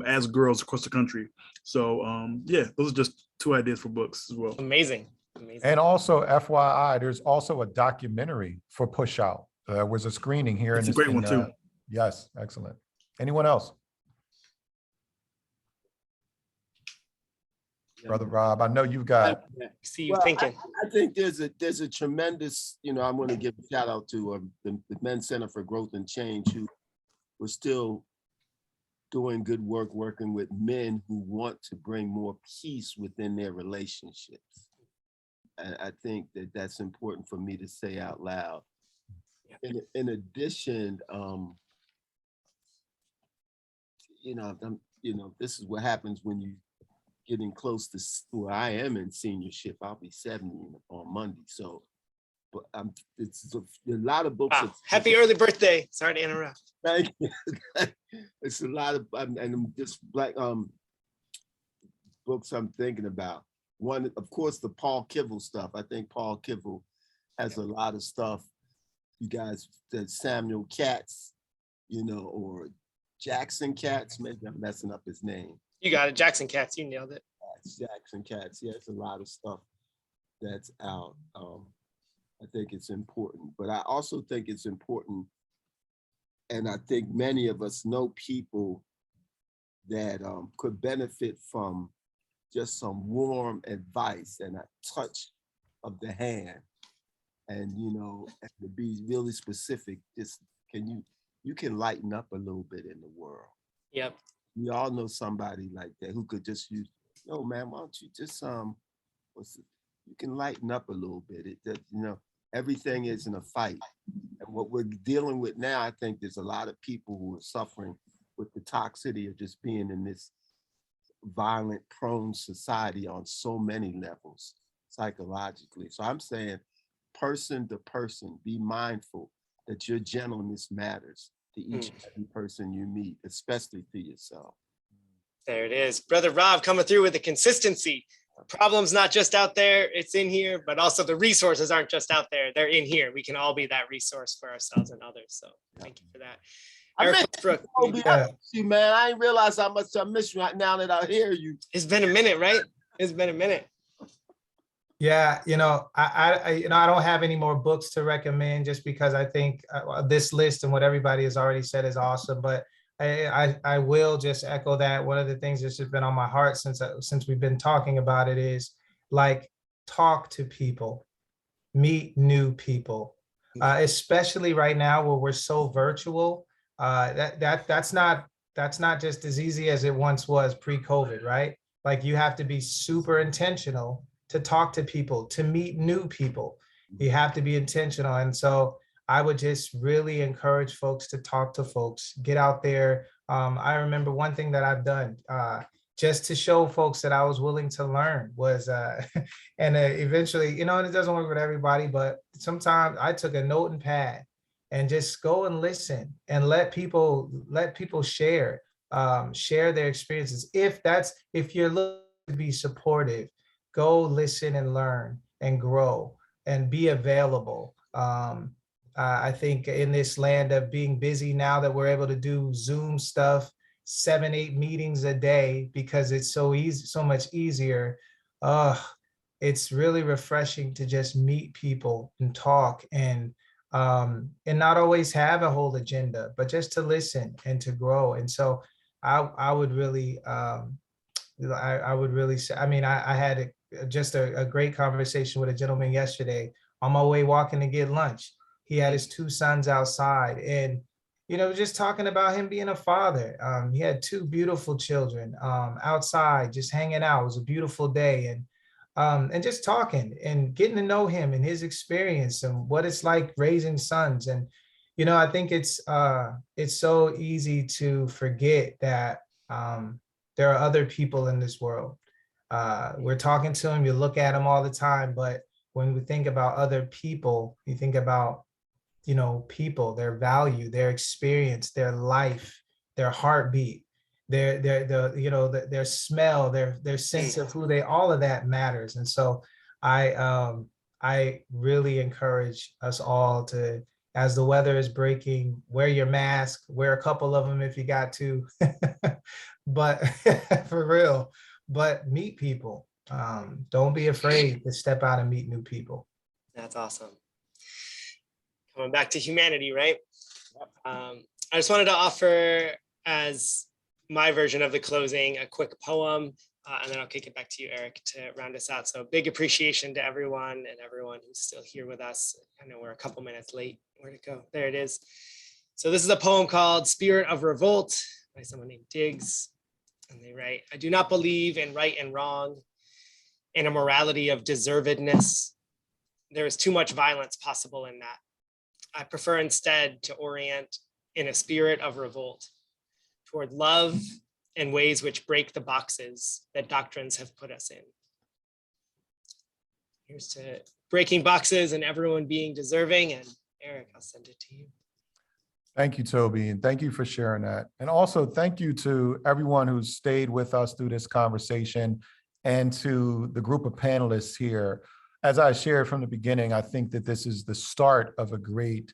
as girls across the country. So yeah, those are just two ideas for books as well. Amazing. Amazing. And also, FYI, there's also a documentary for Push Out. There was a screening here. It's a great one too. Yes, excellent. Anyone else? Brother Rob, I know you've got. See you thinking. I think there's a tremendous, I'm going to give a shout out to the Men's Center for Growth and Change, who were still doing good work, working with men who want to bring more peace within their relationships. And I think that that's important for me to say out loud. In addition, this is what happens when you getting close to where I am in seniorship. I'll be 70 on Monday. So, but it's a lot of books. Wow. Happy early birthday. Sorry to interrupt. Thank you. It's a lot of, and just Black books I'm thinking about. One, of course, the Paul Kivel stuff. I think Paul Kivel has a lot of stuff. You guys, that Samuel Katz, or Jackson Katz, maybe I'm messing up his name. You got it. Jackson Katz, you nailed it. Jackson Katz, yeah, it's a lot of stuff that's out. I think it's important, but I also think it's important, and I think many of us know people that could benefit from just some warm advice and a touch of the hand. And, and to be really specific, just you can lighten up a little bit in the world. Yep. We all know somebody like that who could just use, yo, man, why don't you just, you can lighten up a little bit. Everything isn't a fight. And what we're dealing with now, I think there's a lot of people who are suffering with the toxicity of just being in this violent, prone society on so many levels, psychologically. So I'm saying, person to person, be mindful that your gentleness matters to each and every person you meet, especially to yourself. There it is. Brother Rob coming through with the consistency. The problem's not just out there, it's in here, but also the resources aren't just out there, they're in here. We can all be that resource for ourselves and others. So thank you for that. I Eric miss Westbrook, Toby. Yeah. I miss you, man. I didn't realize how much I miss you right now that I hear you. it's been a minute, right? It's been a minute. Yeah, I don't have any more books to recommend just because I think this list and what everybody has already said is awesome. But I will just echo that one of the things that's just been on my heart since we've been talking about it is like talk to people, meet new people, especially right now where we're so virtual. That's not just as easy as it once was pre-COVID, right? Like you have to be super intentional to talk to people, to meet new people. You have to be intentional. And so I would just really encourage folks to talk to folks, get out there. I remember one thing that I've done just to show folks that I was willing to learn was, and eventually, and it doesn't work with everybody, but sometimes I took a note and pad and just go and listen and let people share, share their experiences. If you're looking to be supportive, go listen and learn and grow and be available. I think in this land of being busy now that we're able to do Zoom stuff, 7, 8 meetings a day because it's so easy, so much easier. It's really refreshing to just meet people and talk and not always have a whole agenda, but just to listen and to grow. And so I would really, I would really say, I had just a great conversation with a gentleman yesterday on my way walking to get lunch. He had his 2 sons outside and, just talking about him being a father. He had 2 beautiful children outside, just hanging out. It was a beautiful day. And just talking and getting to know him and his experience and what it's like raising sons. And, I think it's so easy to forget that there are other people in this world. We're talking to them, you look at them all the time, but when we think about other people, you think about, people, their value, their experience, their life, their heartbeat, their smell, their sense of who they, all of that matters. And so I really encourage us all to, as the weather is breaking, wear your mask, wear a couple of them if you got to, but for real, but meet people. Don't be afraid to step out and meet new people. That's awesome. Coming back to humanity, right? I just wanted to offer as my version of the closing a quick poem, and then I'll kick it back to you, Eric, to round us out. So big appreciation to everyone and everyone who's still here with us. I know we're a couple minutes late. Where'd it go? There it is. So this is a poem called Spirit of Revolt by someone named Diggs. And they write, I do not believe in right and wrong, in a morality of deservedness. There is too much violence possible in that. I prefer instead to orient in a spirit of revolt toward love and ways which break the boxes that doctrines have put us in. Here's to breaking boxes and everyone being deserving. And Eric, I'll send it to you. Thank you, Toby, and thank you for sharing that. And also thank you to everyone who's stayed with us through this conversation and to the group of panelists here. As I shared from the beginning, I think that this is the start of a great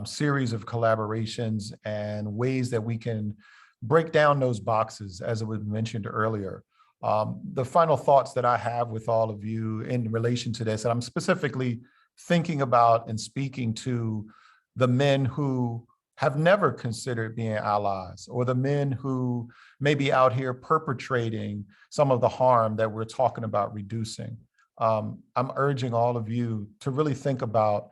series of collaborations and ways that we can break down those boxes, as it was mentioned earlier. The final thoughts that I have with all of you in relation to this, and I'm specifically thinking about and speaking to the men who have never considered being allies, or the men who may be out here perpetrating some of the harm that we're talking about reducing. I'm urging all of you to really think about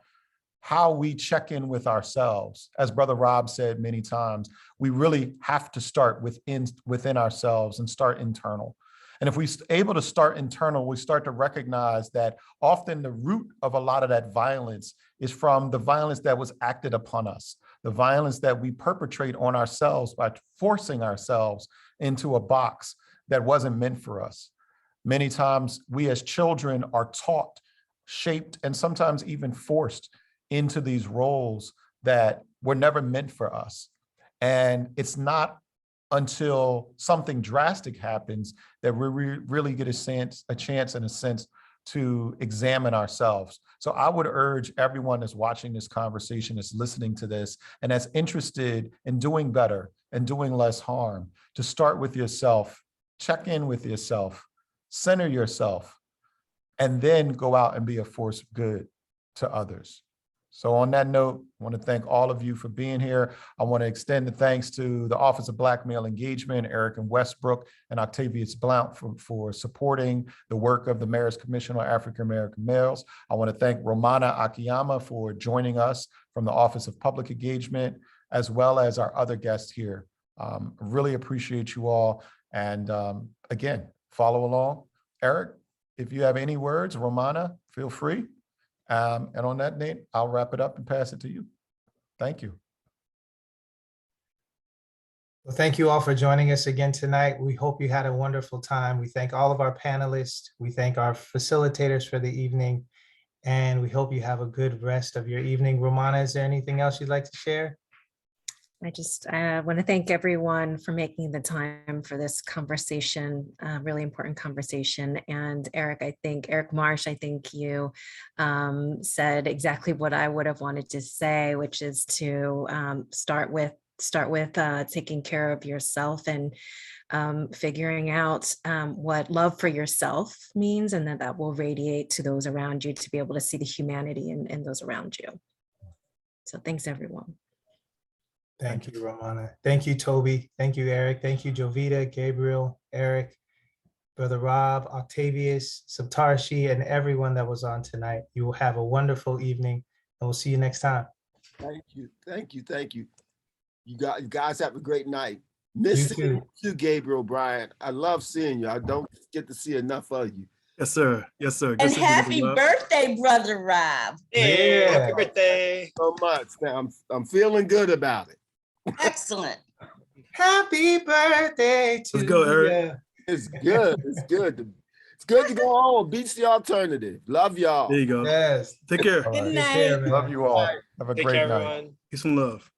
how we check in with ourselves. As Brother Rob said many times, we really have to start within ourselves and start internal. And if we're able to start internal, we start to recognize that often the root of a lot of that violence is from the violence that was acted upon us, the violence that we perpetrate on ourselves by forcing ourselves into a box that wasn't meant for us. Many times we as children are taught, shaped, and sometimes even forced into these roles that were never meant for us. And it's not until something drastic happens that we really get a chance in a sense to examine ourselves. So I would urge everyone that's watching this conversation, that's listening to this, and that's interested in doing better and doing less harm, to start with yourself, check in with yourself, center yourself, and then go out and be a force of good to others. So on that note, I want to thank all of you for being here. I want to extend the thanks to the Office of Black Male Engagement, Eric and Westbrook, and Octavius Blount for supporting the work of the Mayor's Commission on African American Males. I want to thank Romana Akiyama for joining us from the Office of Public Engagement, as well as our other guests here. Really appreciate you all. And again, follow along. Eric, if you have any words, Romana, feel free. And on that note, I'll wrap it up and pass it to you. Thank you. Well, thank you all for joining us again tonight. We hope you had a wonderful time. We thank all of our panelists. We thank our facilitators for the evening, and we hope you have a good rest of your evening. Romana, is there anything else you'd like to share? I want to thank everyone for making the time for this conversation, really important conversation. And Eric Marsh, I think you said exactly what I would have wanted to say, which is to start with taking care of yourself and figuring out what love for yourself means, and that will radiate to those around you, to be able to see the humanity in those around you. So thanks, everyone. Thank you, Romana. Thank you, Toby. Thank you, Eric. Thank you, Jovita, Gabriel, Eric, Brother Rob, Octavius, Saptarshi, and everyone that was on tonight. You will have a wonderful evening, and we'll see you next time. Thank you. Thank you. Thank you. You guys have a great night. Miss you, Gabriel Bryant. I love seeing you. I don't get to see enough of you. Yes, sir. Yes, sir. And happy birthday, Brother Rob. Hey, Yeah. happy birthday. So much. Man, I'm feeling good about it. Excellent. Happy birthday to Let's go, Eric. you. It's good. It's good. It's good to go home. Beats the alternative. Love y'all. There you go. Yes. Take care. All Good right. night. Take care, man. Love you all. Have a Take great care, night. everyone. Peace and love.